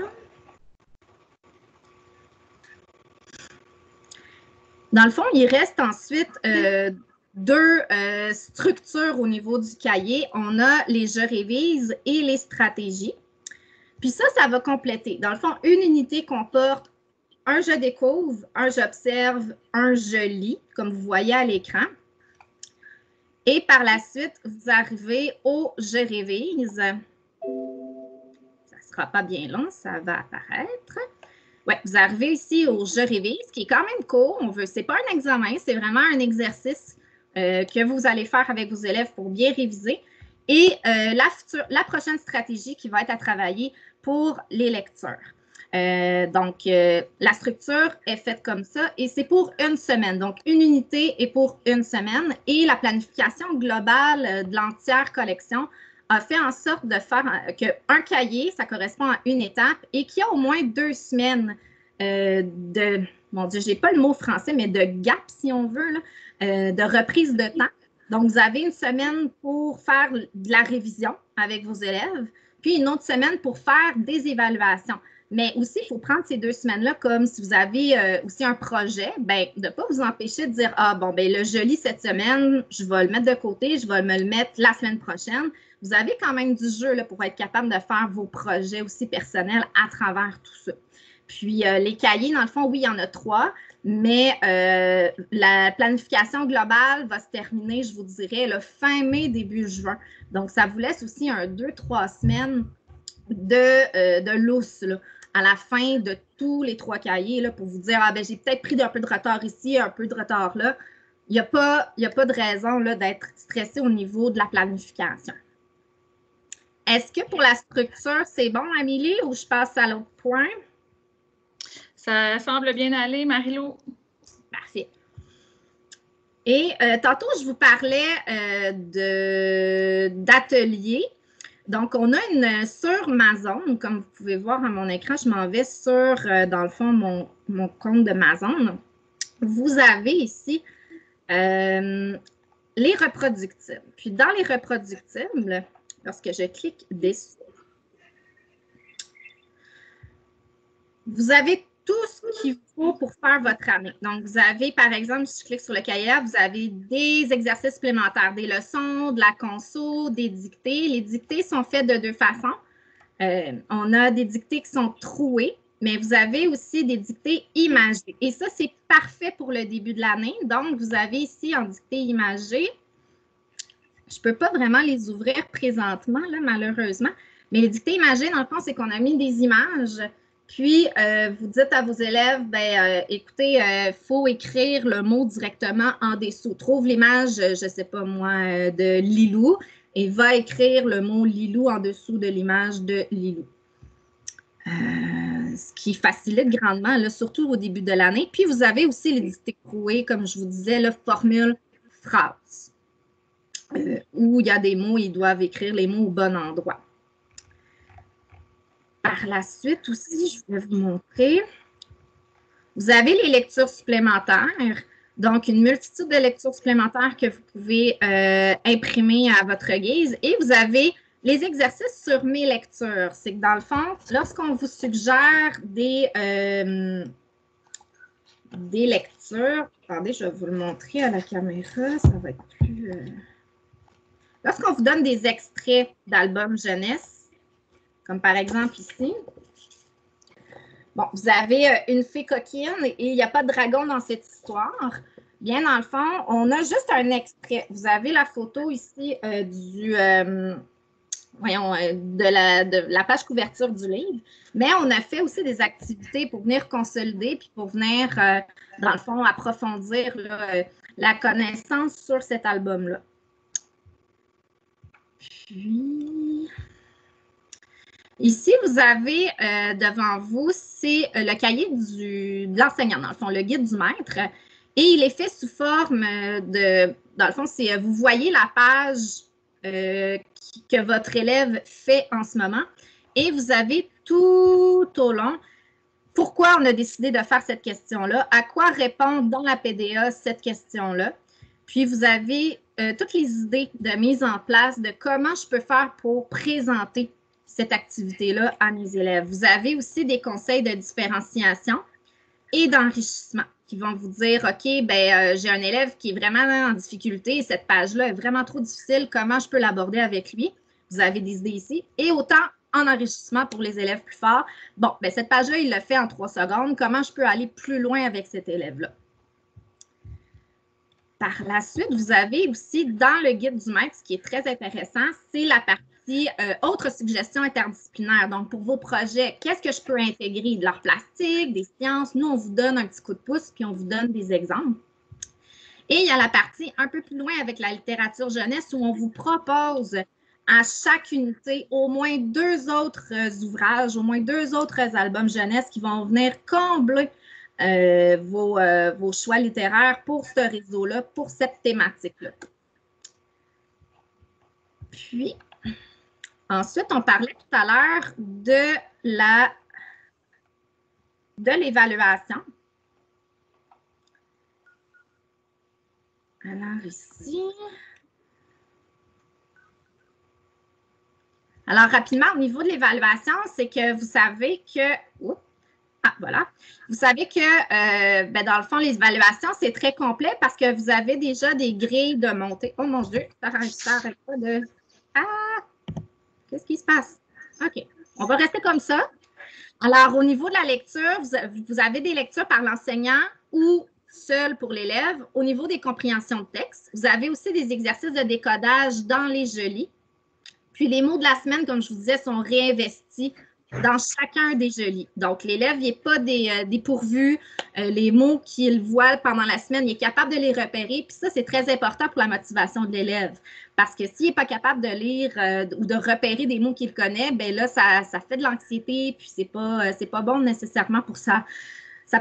[SPEAKER 2] Dans le fond, il reste ensuite deux structures au niveau du cahier. On a les je révise et les stratégies. Puis ça va compléter. Dans le fond, une unité comporte un je découvre, un j'observe, un je lis, comme vous voyez à l'écran. Et par la suite, vous arrivez au je révise. Ça ne sera pas bien long, ça va apparaître. Oui, vous arrivez ici au je révise, qui est quand même court. Ce n'est pas un examen, c'est vraiment un exercice que vous allez faire avec vos élèves pour bien réviser. Et la prochaine stratégie qui va être à travailler pour les lectures. Donc, la structure est faite comme ça et c'est pour une semaine. Donc, une unité est pour une semaine et la planification globale de l'entière collection a fait en sorte de faire qu'un cahier, ça correspond à une étape et qu'il y a au moins 2 semaines mon Dieu, je n'ai pas le mot français, mais de gap, si on veut, là, de reprise de temps. Donc, vous avez une semaine pour faire de la révision avec vos élèves, puis une autre semaine pour faire des évaluations. Mais aussi, il faut prendre ces 2 semaines-là comme si vous avez aussi un projet, bien, de ne pas vous empêcher de dire « Ah, bon, bien, le je lis cette semaine, je vais le mettre de côté, je vais me le mettre la semaine prochaine. » Vous avez quand même du jeu là, pour être capable de faire vos projets aussi personnels à travers tout ça. Puis, les cahiers, dans le fond, oui, il y en a 3, mais la planification globale va se terminer, je vous dirais, le fin mai, début juin. Donc, ça vous laisse aussi un 2-3 semaines de lousse là, à la fin de tous les 3 cahiers là, pour vous dire, ah ben j'ai peut-être pris un peu de retard ici, un peu de retard là. Il n'y a pas de raison d'être stressé au niveau de la planification. Est-ce que pour la structure, c'est bon, Amélie, ou je passe à l'autre point?
[SPEAKER 1] Ça semble bien aller, Marie-Lou.
[SPEAKER 2] Parfait. Et tantôt, je vous parlais d'ateliers. Donc, on a sur ma zone, comme vous pouvez voir à mon écran, je m'en vais sur, dans le fond, mon compte de ma zone. Vous avez ici les reproductibles. Puis, dans les reproductibles, lorsque je clique dessus, vous avez tout ce qu'il faut pour faire votre année. Donc, vous avez, par exemple, si je clique sur le cahier, vous avez des exercices supplémentaires, des leçons, de la conso, des dictées. Les dictées sont faites de 2 façons. On a des dictées qui sont trouées, mais vous avez aussi des dictées imagées. Et ça, c'est parfait pour le début de l'année. Donc, vous avez ici en dictée imagée, je ne peux pas vraiment les ouvrir présentement, là, malheureusement, mais les dictées imagées, dans le fond, c'est qu'on a mis des images Puis, vous dites à vos élèves, écoutez, il faut écrire le mot directement en dessous. Trouve l'image, je ne sais pas moi, de Lilou et va écrire le mot Lilou en dessous de l'image de Lilou. Ce qui facilite grandement, là, surtout au début de l'année. Puis, vous avez aussi les dictées crouées, comme je vous disais, la formule phrase, où il y a des mots, ils doivent écrire les mots au bon endroit. Par la suite aussi, je vais vous montrer. Vous avez les lectures supplémentaires, donc une multitude de lectures supplémentaires que vous pouvez imprimer à votre guise. Et vous avez les exercices sur mes lectures. C'est que dans le fond, lorsqu'on vous suggère des lectures, attendez, je vais vous le montrer à la caméra, ça va être plus... Lorsqu'on vous donne des extraits d'albums jeunesse, comme par exemple ici, bon, vous avez une fée coquine et il n'y a pas de dragon dans cette histoire. Bien, dans le fond, on a juste un extrait. Vous avez la photo ici de la page couverture du livre, mais on a fait aussi des activités pour venir consolider puis pour venir, dans le fond, approfondir là, la connaissance sur cet album-là. Puis, ici, vous avez devant vous, c'est le cahier de l'enseignant, dans le fond, le guide du maître. Et il est fait sous forme de, dans le fond, c'est vous voyez la page que votre élève fait en ce moment. Et vous avez tout au long pourquoi on a décidé de faire cette question-là, à quoi répondre dans la PDA cette question-là. Puis, vous avez toutes les idées de mise en place de comment je peux faire pour présenter cette activité-là à mes élèves. Vous avez aussi des conseils de différenciation et d'enrichissement qui vont vous dire, OK, j'ai un élève qui est vraiment en difficulté et cette page-là est vraiment trop difficile, comment je peux l'aborder avec lui? Vous avez des idées ici. Et autant en enrichissement pour les élèves plus forts. Bon, cette page-là, il le fait en 3 secondes. Comment je peux aller plus loin avec cet élève-là? Par la suite, vous avez aussi dans le guide du maître, ce qui est très intéressant, c'est la partie autres suggestions interdisciplinaires. Donc, pour vos projets, qu'est-ce que je peux intégrer? De l'art plastique, des sciences. Nous, on vous donne un petit coup de pouce, puis on vous donne des exemples. Et il y a la partie un peu plus loin avec la littérature jeunesse où on vous propose à chaque unité au moins 2 autres ouvrages, au moins 2 autres albums jeunesse qui vont venir combler vos choix littéraires pour ce réseau-là, pour cette thématique-là. Puis, ensuite, on parlait tout à l'heure de l'évaluation. Alors, ici... Alors, rapidement, au niveau de l'évaluation, c'est que vous savez que... voilà. Vous savez que, dans le fond, les évaluations, c'est très complet parce que vous avez déjà des grilles de montée. Oh mon Dieu, ça n'arrête pas de... Ah! Qu'est-ce qui se passe? OK. On va rester comme ça. Alors, au niveau de la lecture, vous avez des lectures par l'enseignant ou seul pour l'élève. Au niveau des compréhensions de texte, vous avez aussi des exercices de décodage dans les je lis. Puis, les mots de la semaine, comme je vous disais, sont réinvestis dans chacun des je lis. Donc, l'élève n'est pas dépourvu. Les mots qu'il voit pendant la semaine, il est capable de les repérer. Puis ça, c'est très important pour la motivation de l'élève. Parce que s'il n'est pas capable de lire ou de repérer des mots qu'il connaît, bien là, ça fait de l'anxiété. Puis, c'est pas bon nécessairement pour sa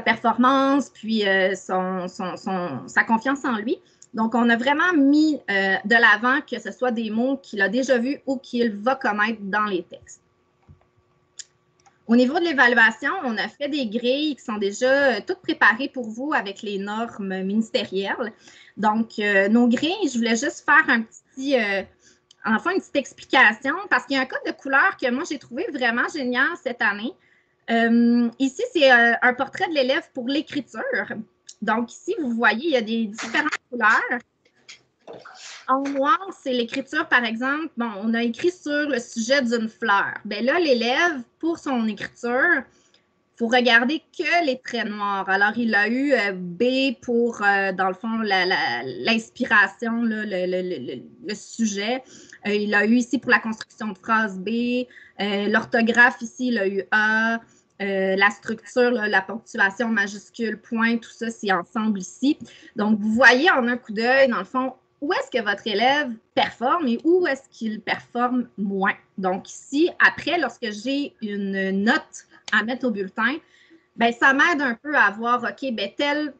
[SPEAKER 2] performance, puis sa confiance en lui. Donc, on a vraiment mis de l'avant que ce soit des mots qu'il a déjà vus ou qu'il va connaître dans les textes. Au niveau de l'évaluation, on a fait des grilles qui sont déjà toutes préparées pour vous avec les normes ministérielles. Donc, nos grilles, je voulais juste faire une petite explication parce qu'il y a un code de couleur que moi, j'ai trouvé vraiment génial cette année. Ici, c'est un portrait de l'élève pour l'écriture. Donc, ici, vous voyez, il y a des différentes couleurs. En noir, c'est l'écriture, par exemple. Bon, on a écrit sur le sujet d'une fleur. Bien là, l'élève, pour son écriture, il faut regarder que les traits noirs. Alors, il a eu B pour, dans le fond, l'inspiration, le sujet. Il a eu ici pour la construction de phrase B. L'orthographe, ici, il a eu A. la structure, là, la ponctuation majuscule, point, tout ça, c'est ensemble ici. Donc, vous voyez en un coup d'œil, dans le fond, où est-ce que votre élève performe et où est-ce qu'il performe moins. Donc, ici, après, lorsque j'ai une note à mettre au bulletin, bien, ça m'aide un peu à voir, OK, bien, telle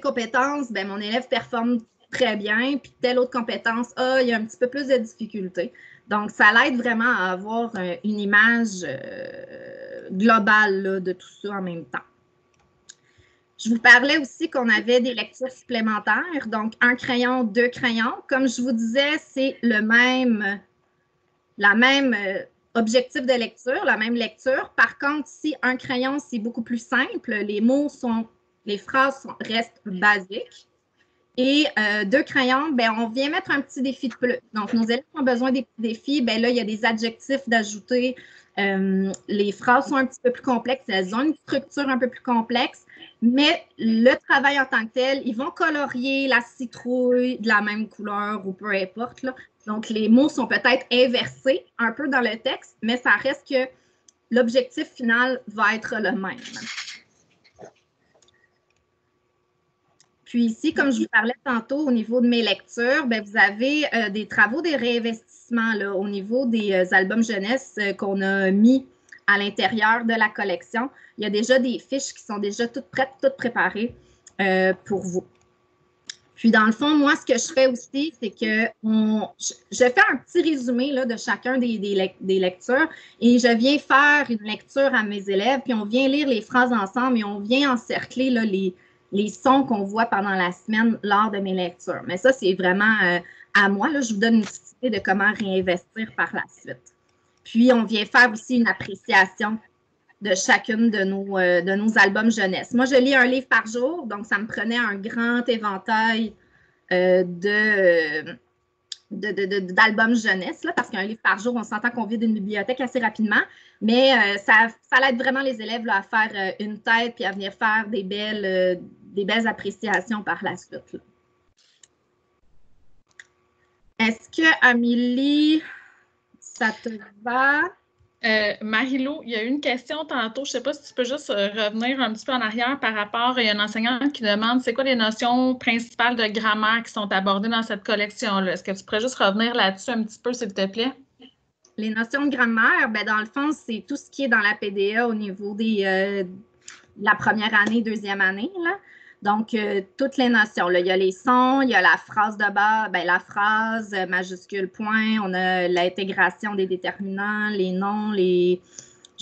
[SPEAKER 2] compétence, bien, mon élève performe très bien, puis telle autre compétence, il y a un petit peu plus de difficultés. Donc, ça l'aide vraiment à avoir une image globale là, de tout ça en même temps. Je vous parlais aussi qu'on avait des lectures supplémentaires, donc 1 crayon, 2 crayons. Comme je vous disais, c'est la même objectif de lecture, la même lecture. Par contre, si 1 crayon, c'est beaucoup plus simple, les phrases restent basiques. Et 2 crayons, bien, on vient mettre un petit défi de plus. Donc, nos élèves ont besoin des petits défis. Bien là, il y a des adjectifs d'ajouter. Les phrases sont un petit peu plus complexes. Elles ont une structure un peu plus complexe. Mais le travail en tant que tel, ils vont colorier la citrouille de la même couleur ou peu importe, là. Donc, les mots sont peut-être inversés un peu dans le texte, mais ça reste que l'objectif final va être le même. Puis ici, comme je vous parlais tantôt, au niveau de mes lectures, bien, vous avez des travaux de réinvestissement là, au niveau des albums jeunesse qu'on a mis à l'intérieur de la collection. Il y a déjà des fiches qui sont déjà toutes prêtes, toutes préparées pour vous. Puis, dans le fond, moi, ce que je fais aussi, c'est que je fais un petit résumé là, de chacun des lectures et je viens faire une lecture à mes élèves, puis on vient lire les phrases ensemble et on vient encercler là, les sons qu'on voit pendant la semaine lors de mes lectures. Mais ça, c'est vraiment à moi. Là, je vous donne une petite idée de comment réinvestir par la suite. Puis, on vient faire aussi une appréciation de chacune de nos albums jeunesse. Moi, je lis un livre par jour, donc ça me prenait un grand éventail d'albums jeunesse, là, parce qu'un livre par jour, on s'entend qu'on vide une bibliothèque assez rapidement, mais ça aide vraiment les élèves là, à faire une tête puis à venir faire des belles appréciations par la suite. Là. Est-ce que, Amélie, ça te va?
[SPEAKER 1] Marie-Lou, il y a eu une question tantôt. Je ne sais pas si tu peux juste revenir un petit peu en arrière par rapport à un enseignant qui demande c'est quoi les notions principales de grammaire qui sont abordées dans cette collection-là. Est-ce que tu pourrais juste revenir là-dessus un petit peu, s'il te plaît?
[SPEAKER 2] Les notions de grammaire, bien, dans le fond, c'est tout ce qui est dans la PDA au niveau de la première année, deuxième année, là. Donc, toutes les notions. Là. Il y a les sons, il y a la phrase de base, bien, la phrase, majuscule, point, on a l'intégration des déterminants, les noms, je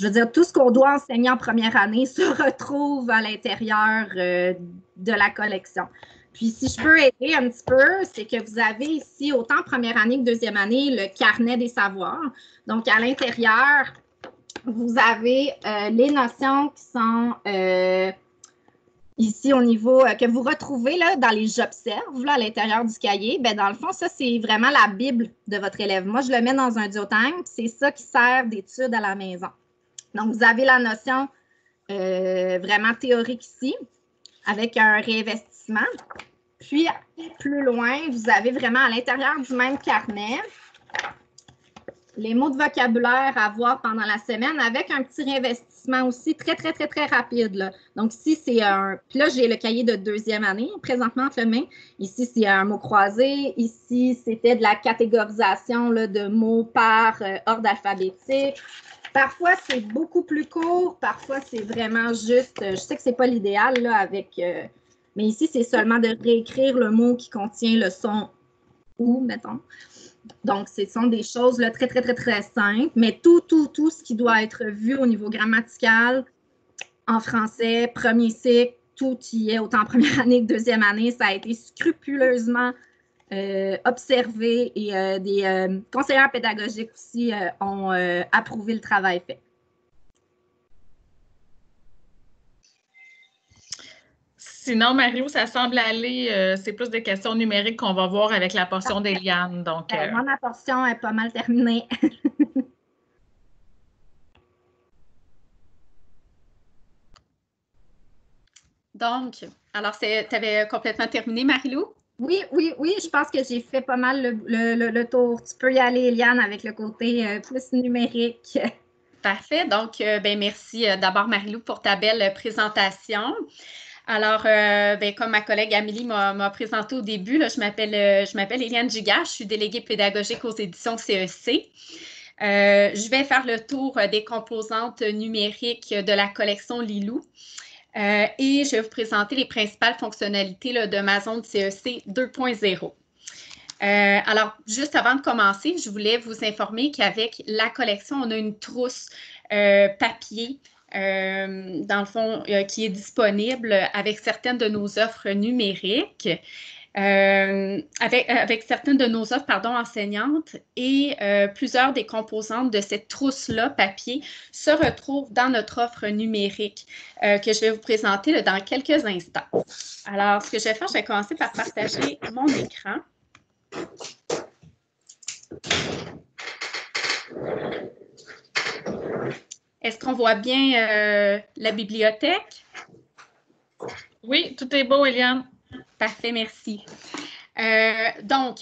[SPEAKER 2] veux dire, tout ce qu'on doit enseigner en première année se retrouve à l'intérieur de la collection. Puis, si je peux aider un petit peu, c'est que vous avez ici, autant première année que deuxième année, le carnet des savoirs. Donc, à l'intérieur, vous avez les notions qui sont ici au niveau que vous retrouvez là, dans les j'observe à l'intérieur du cahier. Bien, dans le fond, ça, c'est vraiment la Bible de votre élève. Moi, je le mets dans un duotime, c'est ça qui sert d'étude à la maison. Donc, vous avez la notion vraiment théorique ici, avec un réinvestissement. Puis, plus loin, vous avez vraiment à l'intérieur du même carnet les mots de vocabulaire à voir pendant la semaine avec un petit réinvestissement aussi très, très, très, très rapide. Là. Donc, ici, c'est un... Puis là, j'ai le cahier de deuxième année présentement entre les mains. Ici, c'est un mot croisé. Ici, c'était de la catégorisation là, de mots par ordre alphabétique. Parfois, c'est beaucoup plus court. Parfois, c'est vraiment juste... je sais que ce n'est pas l'idéal là, avec... mais ici, c'est seulement de réécrire le mot qui contient le son « ou », mettons. Donc, ce sont des choses là, très, très, très, très simples, mais tout ce qui doit être vu au niveau grammatical, en français, premier cycle, tout y est, autant en première année que deuxième année, ça a été scrupuleusement observé et des conseillères pédagogiques aussi ont approuvé le travail fait.
[SPEAKER 1] Sinon, Marie-Lou, ça semble aller, c'est plus des questions numériques qu'on va voir avec la portion d'Éliane. Donc,
[SPEAKER 2] moi, ma portion est pas mal terminée.
[SPEAKER 4] Donc, alors, tu avais complètement terminé, Marie-Lou?
[SPEAKER 2] Oui, je pense que j'ai fait pas mal le tour. Tu peux y aller, Éliane, avec le côté plus numérique.
[SPEAKER 4] Parfait. Donc, merci d'abord, Marie-Lou, pour ta belle présentation. Alors, comme ma collègue Amélie m'a présenté au début, là, je m'appelle Éliane Giguère, je suis déléguée pédagogique aux éditions CEC. Je vais faire le tour des composantes numériques de la collection Lilou. Et je vais vous présenter les principales fonctionnalités là, de ma zone CEC 2.0. Alors, juste avant de commencer, je voulais vous informer qu'avec la collection, on a une trousse papier, dans le fond, qui est disponible avec certaines de nos offres numériques, avec certaines de nos offres, enseignantes, et plusieurs des composantes de cette trousse-là, papier, se retrouvent dans notre offre numérique que je vais vous présenter là, dans quelques instants. Alors, ce que je vais faire, je vais commencer par partager mon écran. Est-ce qu'on voit bien la bibliothèque?
[SPEAKER 1] Oui, tout est beau, Éliane.
[SPEAKER 4] Parfait, merci. Alors,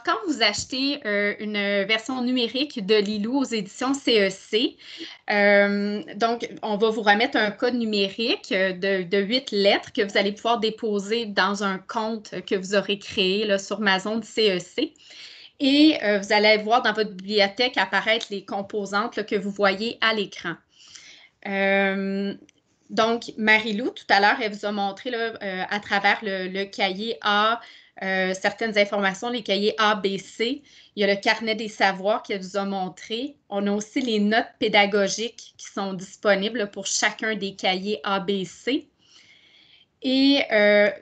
[SPEAKER 4] quand vous achetez une version numérique de Lilou aux éditions CEC, on va vous remettre un code numérique de 8 lettres que vous allez pouvoir déposer dans un compte que vous aurez créé là, sur ma zone CEC. Et vous allez voir dans votre bibliothèque apparaître les composantes là, que vous voyez à l'écran. Donc, Marie-Lou, tout à l'heure, elle vous a montré là, à travers le cahier A, certaines informations, les cahiers A, B, C. Il y a le carnet des savoirs qu'elle vous a montré. On a aussi les notes pédagogiques qui sont disponibles pour chacun des cahiers A, B, C. Et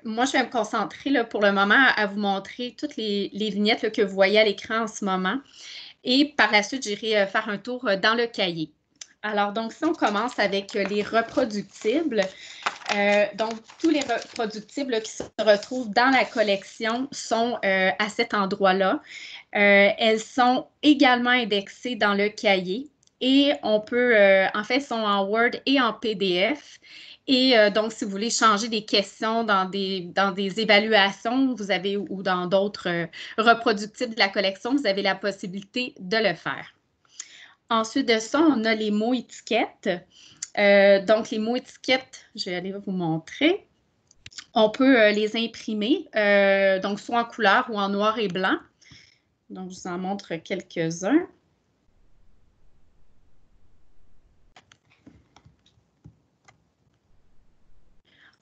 [SPEAKER 4] moi, je vais me concentrer là, pour le moment à vous montrer toutes les vignettes là, que vous voyez à l'écran en ce moment. Et par la suite, j'irai faire un tour dans le cahier. Alors, donc, si on commence avec les reproductibles, donc, tous les reproductibles là, qui se retrouvent dans la collection sont à cet endroit-là. Elles sont également indexées dans le cahier et on peut, en fait, sont en Word et en PDF. Et donc, si vous voulez changer des questions dans des évaluations, vous avez, ou dans d'autres reproductibles de la collection, vous avez la possibilité de le faire. Ensuite de ça, on a les mots étiquettes. Donc, les mots étiquettes, je vais aller vous montrer. On peut les imprimer, donc soit en couleur ou en noir et blanc. Donc, je vous en montre quelques-uns.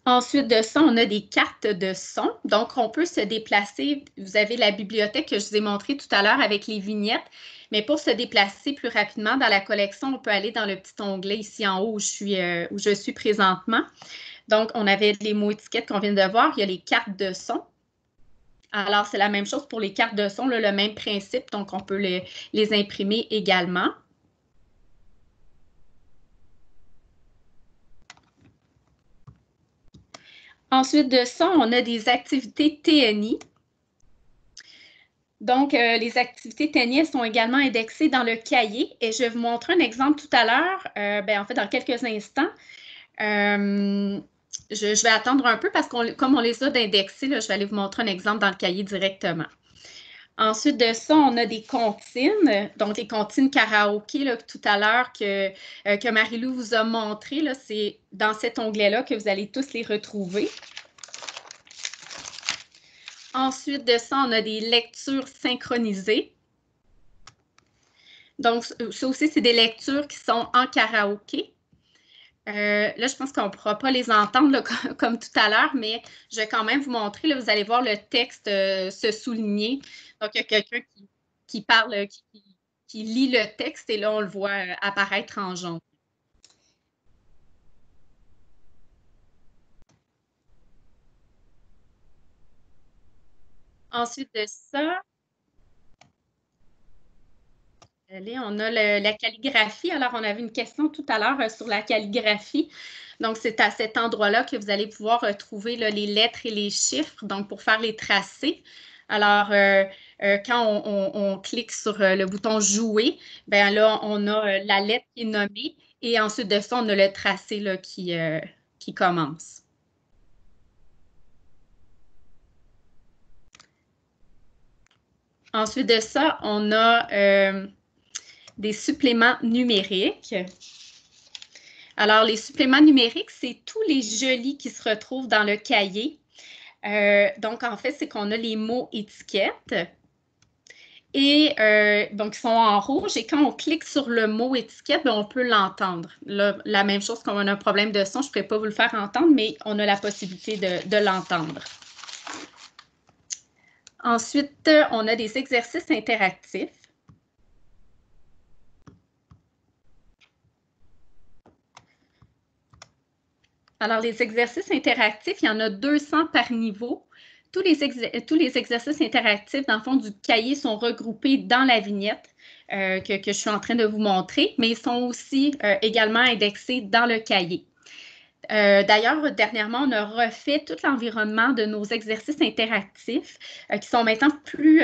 [SPEAKER 4] Ensuite de ça, on a des cartes de son. Donc, on peut se déplacer. Vous avez la bibliothèque que je vous ai montrée tout à l'heure avec les vignettes. Mais pour se déplacer plus rapidement dans la collection, on peut aller dans le petit onglet ici en haut où je suis présentement. Donc, on avait les mots étiquettes qu'on vient de voir. Il y a les cartes de son. Alors, c'est la même chose pour les cartes de son, là, le même principe. Donc, on peut les imprimer également. Ensuite de ça, on a des activités TNI. Donc, les activités TNI sont également indexées dans le cahier et je vais vous montrer un exemple tout à l'heure, en fait, dans quelques instants. Je vais attendre un peu parce que comme on les a d'indexés, je vais aller vous montrer un exemple dans le cahier directement. Ensuite de ça, on a des comptines, donc les comptines karaoké là, tout à l'heure que Marie-Lou vous a montré. C'est dans cet onglet-là que vous allez tous les retrouver. Ensuite de ça, on a des lectures synchronisées. Donc, ça aussi, c'est des lectures qui sont en karaoké. Là, je pense qu'on ne pourra pas les entendre là, comme tout à l'heure, mais je vais quand même vous montrer. Là, vous allez voir le texte se souligner. Donc, il y a quelqu'un qui parle, qui lit le texte et là, on le voit apparaître en jaune. Ensuite de ça, on a la calligraphie. Alors, on avait une question tout à l'heure sur la calligraphie. Donc, c'est à cet endroit-là que vous allez pouvoir trouver là, les lettres et les chiffres, donc pour faire les tracés. Alors, quand on clique sur le bouton « Jouer », bien là, on a la lettre qui est nommée et ensuite de ça, on a le tracé là, qui commence. Ensuite de ça, on a des suppléments numériques. Alors, les suppléments numériques, c'est tous les jolis qui se retrouvent dans le cahier. Donc, en fait, c'est qu'on a les mots étiquettes et donc, ils sont en rouge. Et quand on clique sur le mot étiquette, bien, on peut l'entendre. La même chose, quand on a un problème de son, je ne pourrais pas vous le faire entendre, mais on a la possibilité de l'entendre. Ensuite, on a des exercices interactifs. Alors, les exercices interactifs, il y en a 200 par niveau. Tous les exercices interactifs, dans le fond, du cahier sont regroupés dans la vignette que je suis en train de vous montrer, mais ils sont aussi également indexés dans le cahier. D'ailleurs, dernièrement, on a refait tout l'environnement de nos exercices interactifs qui sont maintenant plus,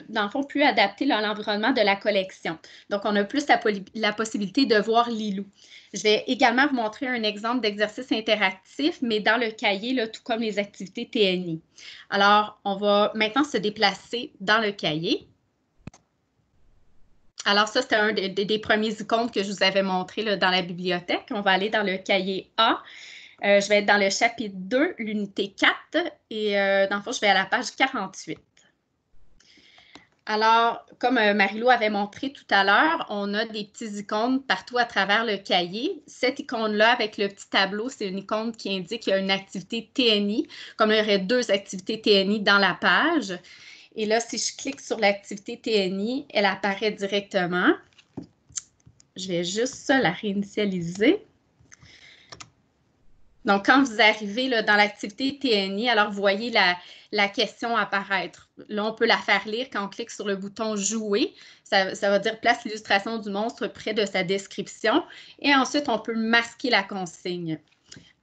[SPEAKER 4] dans le fond, plus adaptés à l'environnement de la collection. Donc, on a plus la possibilité de voir Lilou. Je vais également vous montrer un exemple d'exercice interactif, mais dans le cahier, là, tout comme les activités TNI. Alors, on va maintenant se déplacer dans le cahier. Alors, ça, c'était un des premiers icônes que je vous avais montré là, dans la bibliothèque. On va aller dans le cahier A. Je vais être dans le chapitre 2, l'unité 4, et dans le fond, je vais à la page 48. Alors, comme Marie-Lou avait montré tout à l'heure, on a des petits icônes partout à travers le cahier. Cette icône-là, avec le petit tableau, c'est une icône qui indique qu'il y a une activité TNI, comme il y aurait 2 activités TNI dans la page. Et là, si je clique sur l'activité TNI, elle apparaît directement. Je vais juste la réinitialiser. Donc, quand vous arrivez là, dans l'activité TNI, alors vous voyez la question apparaître. Là, on peut la faire lire quand on clique sur le bouton « Jouer ». Ça va dire « Place l'illustration du monstre près de sa description ». Et ensuite, on peut masquer la consigne.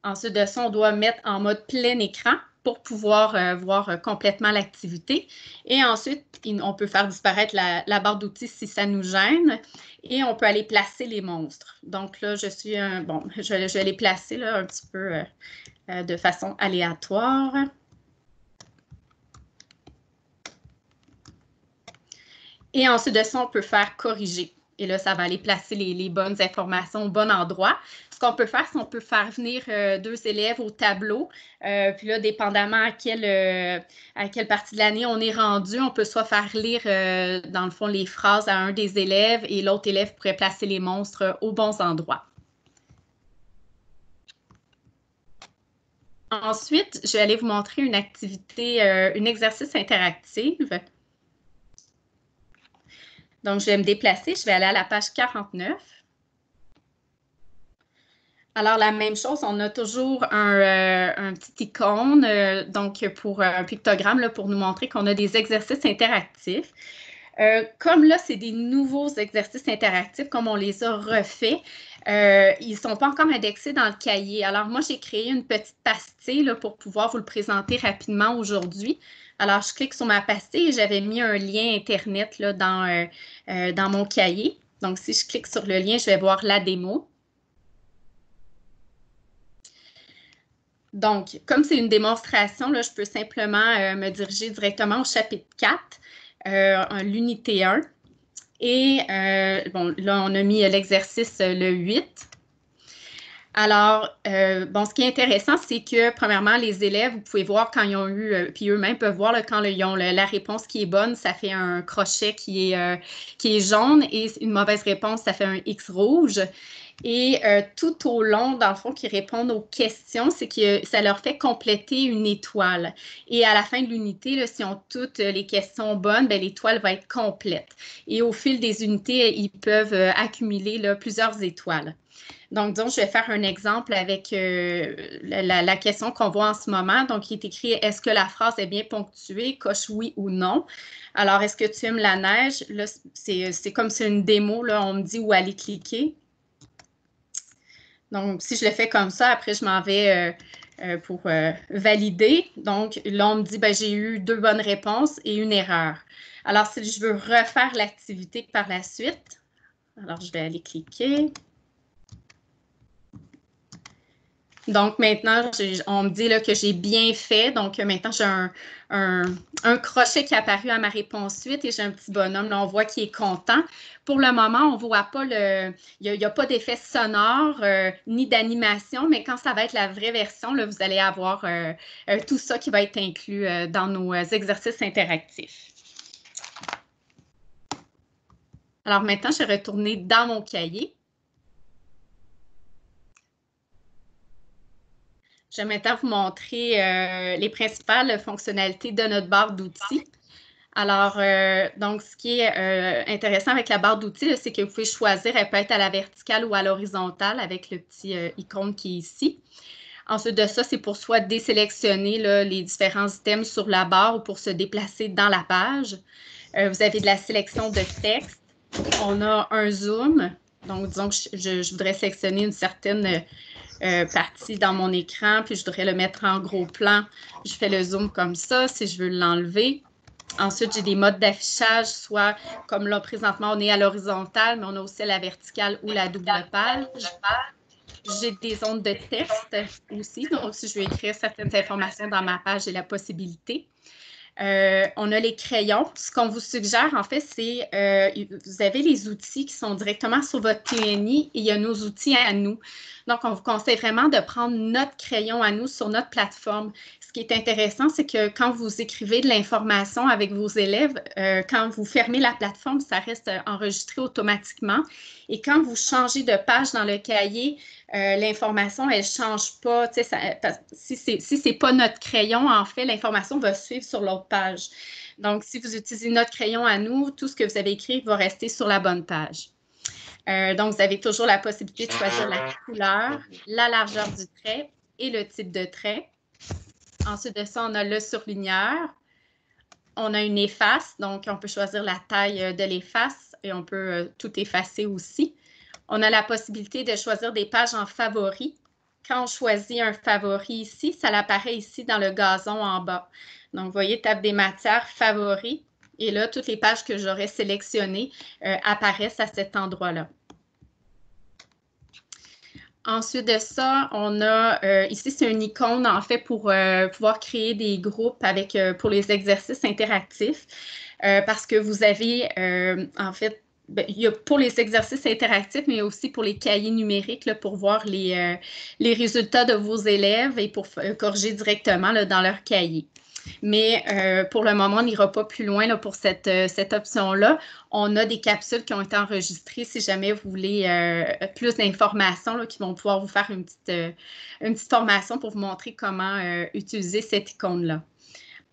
[SPEAKER 4] Ensuite de ça, on doit mettre en mode plein écran pour pouvoir voir complètement l'activité. Et ensuite, on peut faire disparaître la barre d'outils si ça nous gêne. Et on peut aller placer les monstres. Donc là, je vais les placer là, un petit peu de façon aléatoire. Et ensuite de ça, on peut faire corriger. Et là, ça va aller placer les bonnes informations au bon endroit. Ce qu'on peut faire, c'est qu'on peut faire venir 2 élèves au tableau. Puis là, dépendamment à quelle partie de l'année on est rendu, on peut soit faire lire, dans le fond, les phrases à un des élèves et l'autre élève pourrait placer les monstres aux bons endroits. Ensuite, je vais aller vous montrer une activité, un exercice interactif. Donc, je vais me déplacer, je vais aller à la page 49. Alors, la même chose, on a toujours un petit icône, donc pour un pictogramme là, pour nous montrer qu'on a des exercices interactifs. Comme là, c'est des nouveaux exercices interactifs, comme on les a refaits, ils ne sont pas encore indexés dans le cahier. Alors, moi, j'ai créé une petite pastille là, pour pouvoir vous le présenter rapidement aujourd'hui. Alors, je clique sur ma pastille et j'avais mis un lien Internet là, dans mon cahier. Donc, si je clique sur le lien, je vais voir la démo. Donc, comme c'est une démonstration, là, je peux simplement me diriger directement au chapitre 4, l'unité 1. Et bon, là, on a mis l'exercice le 8. Alors, bon, ce qui est intéressant, c'est que, premièrement, les élèves, vous pouvez voir quand ils ont eu, puis eux-mêmes peuvent voir là, quand ils ont la réponse qui est bonne, ça fait un crochet qui est jaune et une mauvaise réponse, ça fait un X rouge. Et tout au long, dans le fond, qu'ils répondent aux questions, c'est que ça leur fait compléter une étoile. Et à la fin de l'unité, si on toutes les questions bonnes, bien, l'étoile va être complète. Et au fil des unités, ils peuvent accumuler là, plusieurs étoiles. Donc, disons, je vais faire un exemple avec la question qu'on voit en ce moment. Donc, il est écrit « Est-ce que la phrase est bien ponctuée? Coche oui ou non. » Alors, est-ce que tu aimes la neige? Là, c'est comme c'est une démo. Là, on me dit où aller cliquer. Donc, si je le fais comme ça, après, je m'en vais pour valider. Donc, là, on me dit, ben, j'ai eu 2 bonnes réponses et une erreur. Alors, si je veux refaire l'activité par la suite, alors, je vais aller cliquer. Donc, maintenant, on me dit là, que j'ai bien fait. Donc, maintenant, j'ai un crochet qui est apparu à ma réponse suite et j'ai un petit bonhomme. Là, on voit qu'il est content. Pour le moment, on ne voit pas il n'y a pas d'effet sonore ni d'animation, mais quand ça va être la vraie version, là, vous allez avoir tout ça qui va être inclus dans nos exercices interactifs. Alors, maintenant, je vais retourner dans mon cahier. Je vais maintenant vous montrer les principales fonctionnalités de notre barre d'outils. Alors, donc, ce qui est intéressant avec la barre d'outils, c'est que vous pouvez choisir, elle peut être à la verticale ou à l'horizontale avec le petit icône qui est ici. Ensuite de ça, c'est pour soit désélectionner là, les différents items sur la barre ou pour se déplacer dans la page. Vous avez de la sélection de texte. On a un zoom. Donc, disons que je voudrais sélectionner une certaine partie dans mon écran, puis je voudrais le mettre en gros plan. Je fais le zoom comme ça si je veux l'enlever. Ensuite, j'ai des modes d'affichage, soit comme là, présentement, on est à l'horizontale, mais on a aussi la verticale ou la double page. J'ai des ondes de texte aussi, donc si je veux écrire certaines informations dans ma page, j'ai la possibilité. On a les crayons. Ce qu'on vous suggère, en fait, c'est vous avez les outils qui sont directement sur votre TNI et il y a nos outils à nous. Donc, on vous conseille vraiment de prendre notre crayon à nous sur notre plateforme. Ce qui est intéressant, c'est que quand vous écrivez de l'information avec vos élèves, quand vous fermez la plateforme, ça reste enregistré automatiquement. Et quand vous changez de page dans le cahier, l'information, elle ne change pas. Si ce n'est pas notre crayon, en fait, l'information va suivre sur l'autre page. Donc, si vous utilisez notre crayon à nous, tout ce que vous avez écrit va rester sur la bonne page. Donc, vous avez toujours la possibilité de choisir la couleur, la largeur du trait et le type de trait. Ensuite de ça, on a le surligneur. On a une efface, donc on peut choisir la taille de l'efface et on peut tout effacer aussi. On a la possibilité de choisir des pages en favoris. Quand on choisit un favori ici, ça apparaît ici dans le gazon en bas. Donc, vous voyez, table des matières, favoris. Et là, toutes les pages que j'aurais sélectionnées apparaissent à cet endroit-là. Ensuite de ça, on a, ici, c'est une icône, en fait, pour pouvoir créer des groupes pour les exercices interactifs. Parce que vous avez, en fait, il y a pour les exercices interactifs, mais aussi pour les cahiers numériques, là, pour voir les résultats de vos élèves et pour corriger directement là, dans leur cahier. Mais pour le moment, on n'ira pas plus loin là, pour cette option-là. On a des capsules qui ont été enregistrées si jamais vous voulez plus d'informations qui vont pouvoir vous faire une petite formation pour vous montrer comment utiliser cette icône-là.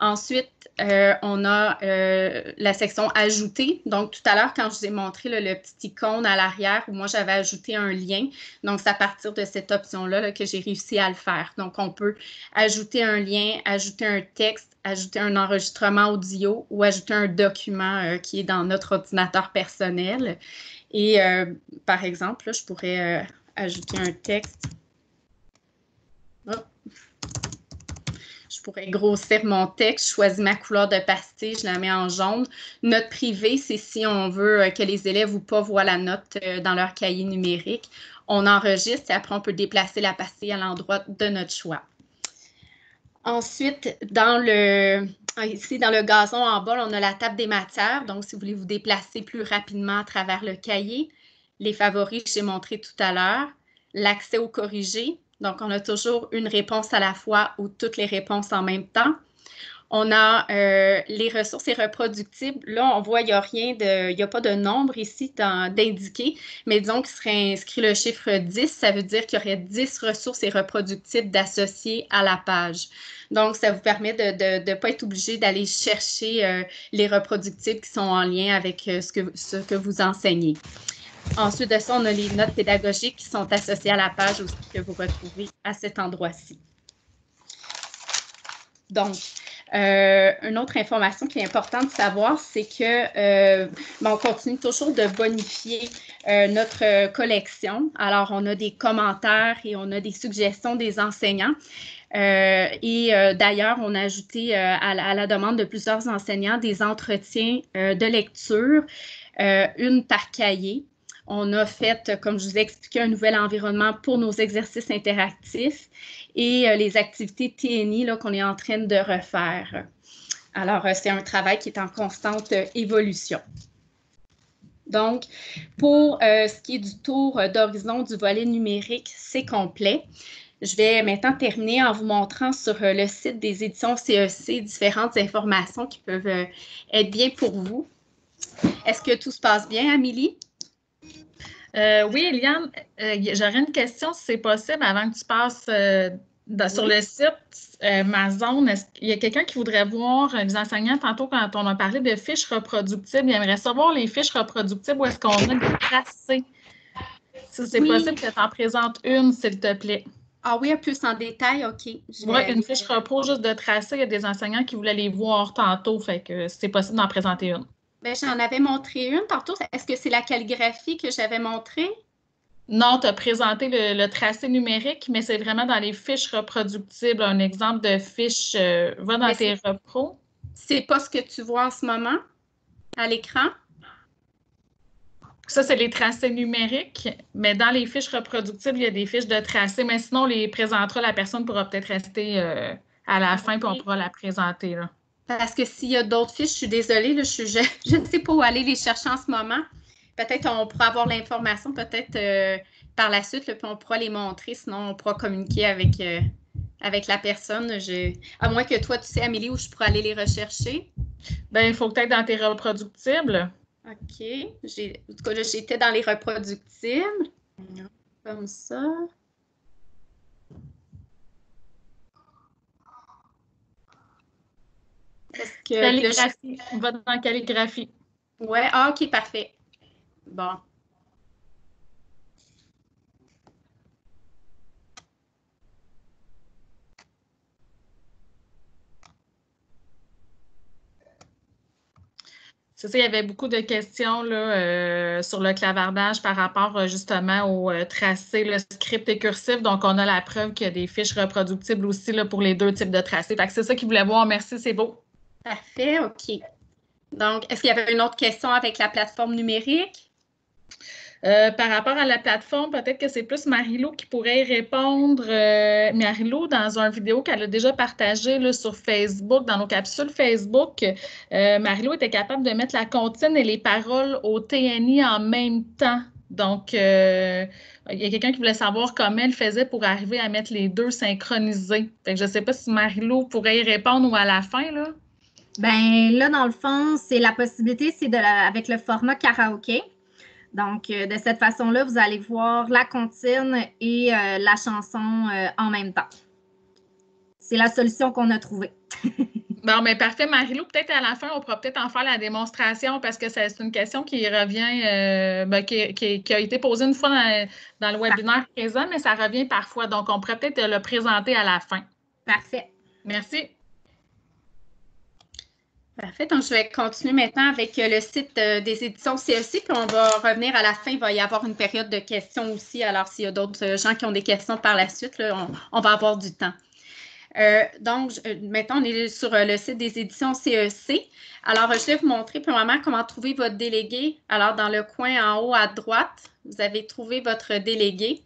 [SPEAKER 4] Ensuite, on a la section « Ajouter ». Donc, tout à l'heure, quand je vous ai montré le petit icône à l'arrière où moi, j'avais ajouté un lien. Donc, c'est à partir de cette option-là que j'ai réussi à le faire. Donc, on peut ajouter un lien, ajouter un texte, ajouter un enregistrement audio ou ajouter un document qui est dans notre ordinateur personnel. Et, par exemple, là, je pourrais ajouter un texte. Oh. Je pourrais grossir mon texte, je choisis ma couleur de pastille, je la mets en jaune. Note privée, c'est si on veut que les élèves ou pas voient la note dans leur cahier numérique. On enregistre et après, on peut déplacer la pastille à l'endroit de notre choix. Ensuite, ici, dans le gazon en bas, on a la table des matières. Donc, si vous voulez vous déplacer plus rapidement à travers le cahier, les favoris que j'ai montré tout à l'heure, l'accès au corrigé. Donc, on a toujours une réponse à la fois ou toutes les réponses en même temps. On a les ressources et reproductibles. Là, on voit, il n'y a pas de nombre ici d'indiquer, mais disons qu'il serait inscrit le chiffre 10, ça veut dire qu'il y aurait 10 ressources et reproductibles d'associer à la page. Donc, ça vous permet de ne pas être obligé d'aller chercher les reproductibles qui sont en lien avec ce que vous enseignez. Ensuite de ça, on a les notes pédagogiques qui sont associées à la page aussi que vous retrouvez à cet endroit-ci. Donc, une autre information qui est importante de savoir, c'est que on continue toujours de bonifier notre collection. Alors, on a des commentaires et on a des suggestions des enseignants. D'ailleurs, on a ajouté à la demande de plusieurs enseignants des entretiens de lecture, une par cahier. On a fait, comme je vous ai expliqué, un nouvel environnement pour nos exercices interactifs et les activités TNI qu'on est en train de refaire. Alors, c'est un travail qui est en constante évolution. Donc, pour ce qui est du tour d'horizon du volet numérique, c'est complet. Je vais maintenant terminer en vous montrant sur le site des éditions CEC différentes informations qui peuvent être bien pour vous. Est-ce que tout se passe bien, Amélie?
[SPEAKER 1] Oui, Eliane, j'aurais une question si c'est possible avant que tu passes sur le site Amazon. Est-ce qu'il y a quelqu'un qui voudrait voir les enseignants tantôt quand on a parlé de fiches reproductibles? Il aimerait savoir les fiches reproductibles où est-ce qu'on a des tracés. Si c'est possible que tu en présentes une, s'il te plaît.
[SPEAKER 4] Ah oui, un peu en détail, OK.
[SPEAKER 1] Oui, une fiche repro juste de tracé. Il y a des enseignants qui voulaient les voir tantôt, fait que c'est possible d'en présenter une.
[SPEAKER 4] Bien, j'en avais montré une tantôt. Est-ce que c'est la calligraphie que j'avais montrée?
[SPEAKER 1] Non, tu as présenté le tracé numérique, mais c'est vraiment dans les fiches reproductibles. Un exemple de fiche, va dans tes repros.
[SPEAKER 4] C'est pas ce que tu vois en ce moment à l'écran?
[SPEAKER 1] Ça, c'est les tracés numériques, mais dans les fiches reproductibles, il y a des fiches de tracés, mais sinon, on les présentera, la personne pourra peut-être rester à la fin, puis on pourra la présenter. Là.
[SPEAKER 4] Parce que s'il y a d'autres fiches, je suis désolée, là, je ne sais pas où aller les chercher en ce moment. Peut-être on pourra avoir l'information, peut-être par la suite, là, puis on pourra les montrer, sinon on pourra communiquer avec la personne. À moins que toi, tu sais, Amélie, où je pourrais aller les rechercher.
[SPEAKER 1] Bien, il faut peut-être dans tes reproductibles.
[SPEAKER 4] OK. En tout cas, là, j'étais dans les reproductibles. Comme ça.
[SPEAKER 1] Calligraphie. Va dans calligraphie.
[SPEAKER 4] Ouais, OK, parfait. Bon.
[SPEAKER 1] C'est ça, il y avait beaucoup de questions là, sur le clavardage par rapport justement au tracé, le script et cursif. Donc, on a la preuve qu'il y a des fiches reproductibles aussi là, pour les deux types de tracés. Fait que c'est ça qu'ils voulaient voir. Merci, c'est beau.
[SPEAKER 4] Parfait, OK. Donc, est-ce qu'il y avait une autre question avec la plateforme numérique?
[SPEAKER 1] Par rapport à la plateforme, peut-être que c'est plus Marie-Lou qui pourrait y répondre. Marie-Lou, dans une vidéo qu'elle a déjà partagée là, sur Facebook, dans nos capsules Facebook, Marie-Lou était capable de mettre la comptine et les paroles au TNI en même temps. Donc, il y a quelqu'un qui voulait savoir comment elle faisait pour arriver à mettre les deux synchronisés. Fait que je ne sais pas si Marie-Lou pourrait y répondre ou à la fin, là.
[SPEAKER 2] Bien, là, dans le fond, c'est la possibilité, c'est avec le format karaoké. Donc, de cette façon-là, vous allez voir la comptine et la chanson en même temps. C'est la solution qu'on a trouvée.
[SPEAKER 1] Bon, mais parfait, Marie-Lou. Peut-être à la fin, on pourra peut-être en faire la démonstration parce que c'est une question qui revient, qui a été posée une fois dans le webinaire présent, mais ça revient parfois. Donc, on pourrait peut-être le présenter à la fin.
[SPEAKER 2] Parfait.
[SPEAKER 1] Merci.
[SPEAKER 4] Parfait. Donc, je vais continuer maintenant avec le site des éditions CEC, puis on va revenir à la fin. Il va y avoir une période de questions aussi. Alors, s'il y a d'autres gens qui ont des questions par la suite, là, on va avoir du temps. Donc, maintenant, on est sur le site des éditions CEC. Alors, je vais vous montrer premièrement comment trouver votre délégué. Alors, dans le coin en haut à droite, vous avez trouvé votre délégué.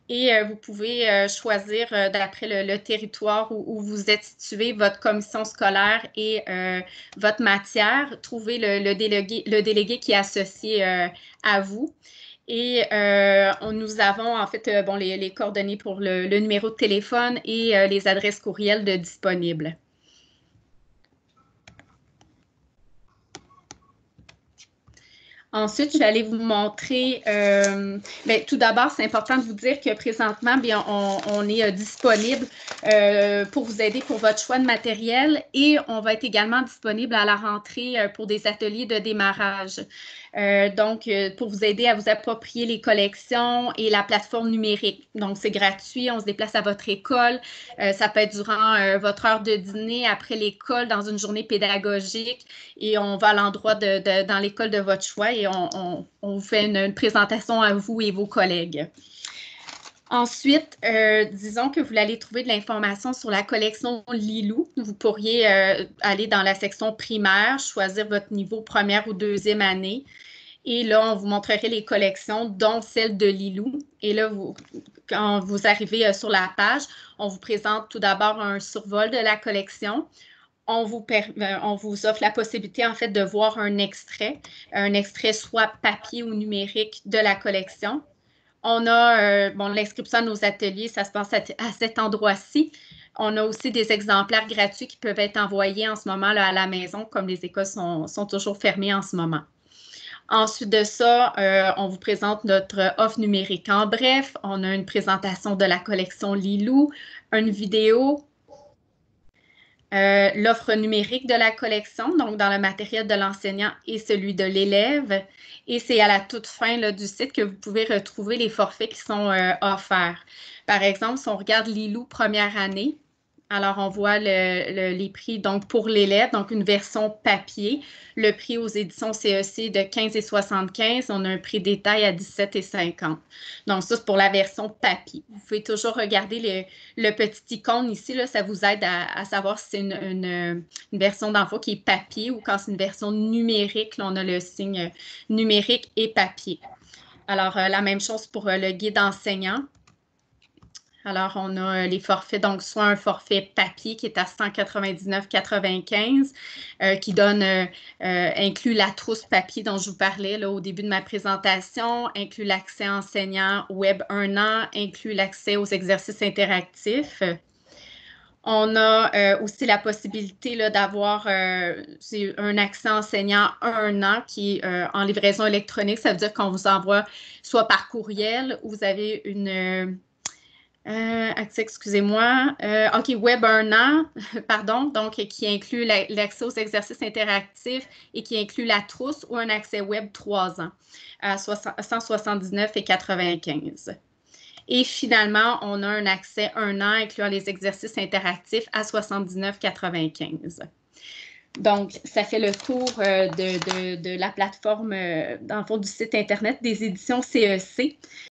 [SPEAKER 4] Et vous pouvez choisir d'après le territoire où vous êtes situé, votre commission scolaire et votre matière. Trouver le délégué qui est associé à vous. Et nous avons en fait les coordonnées pour le numéro de téléphone et les adresses courriels disponibles. Ensuite, je vais aller vous montrer, tout d'abord, c'est important de vous dire que présentement, bien, on est disponible pour vous aider pour votre choix de matériel et on va être également disponible à la rentrée pour des ateliers de démarrage. Donc, pour vous aider à vous approprier les collections et la plateforme numérique. Donc, c'est gratuit, on se déplace à votre école. Ça peut être durant votre heure de dîner, après l'école, dans une journée pédagogique et on va à l'endroit dans l'école de votre choix et on vous fait une présentation à vous et vos collègues. Ensuite, disons que vous allez trouver de l'information sur la collection Lilou. Vous pourriez aller dans la section primaire, choisir votre niveau première ou deuxième année. Et là, on vous montrerait les collections, dont celle de Lilou. Et là, quand vous arrivez sur la page, on vous présente tout d'abord un survol de la collection. On vous offre la possibilité, en fait, de voir un extrait soit papier ou numérique de la collection. On a l'inscription à nos ateliers, ça se passe à cet endroit-ci. On a aussi des exemplaires gratuits qui peuvent être envoyés en ce moment là, à la maison, comme les écoles sont toujours fermées en ce moment. Ensuite de ça, on vous présente notre offre numérique en bref. On a une présentation de la collection Lilou, une vidéo, l'offre numérique de la collection, donc dans le matériel de l'enseignant et celui de l'élève. Et c'est à la toute fin là, du site que vous pouvez retrouver les forfaits qui sont offerts. Par exemple, si on regarde Lilou première année, alors on voit les prix donc pour l'élève, donc une version papier. Le prix aux éditions CEC de 15,75 $. On a un prix détail à 17,50 $. Donc ça, c'est pour la version papier. Vous pouvez toujours regarder le petit icône ici, là, ça vous aide à savoir si c'est une version d'envoi qui est papier ou quand c'est une version numérique, là, on a le signe numérique et papier. Alors, la même chose pour le guide enseignant. Alors, on a les forfaits, donc soit un forfait papier qui est à 199,95 $, qui inclut la trousse papier dont je vous parlais là, au début de ma présentation, inclut l'accès enseignant Web 1 an, inclut l'accès aux exercices interactifs. On a aussi la possibilité d'avoir un accès enseignant 1 an qui est en livraison électronique. Ça veut dire qu'on vous envoie soit par courriel ou vous avez une... excusez-moi. OK, Web 1 an, pardon, donc qui inclut l'accès aux exercices interactifs et qui inclut la trousse ou un accès Web 3 ans à 179,95 $. Et finalement, on a un accès 1 an incluant les exercices interactifs à 79,95 $. Donc, ça fait le tour de la plateforme, dans le fond, du site Internet des éditions CEC.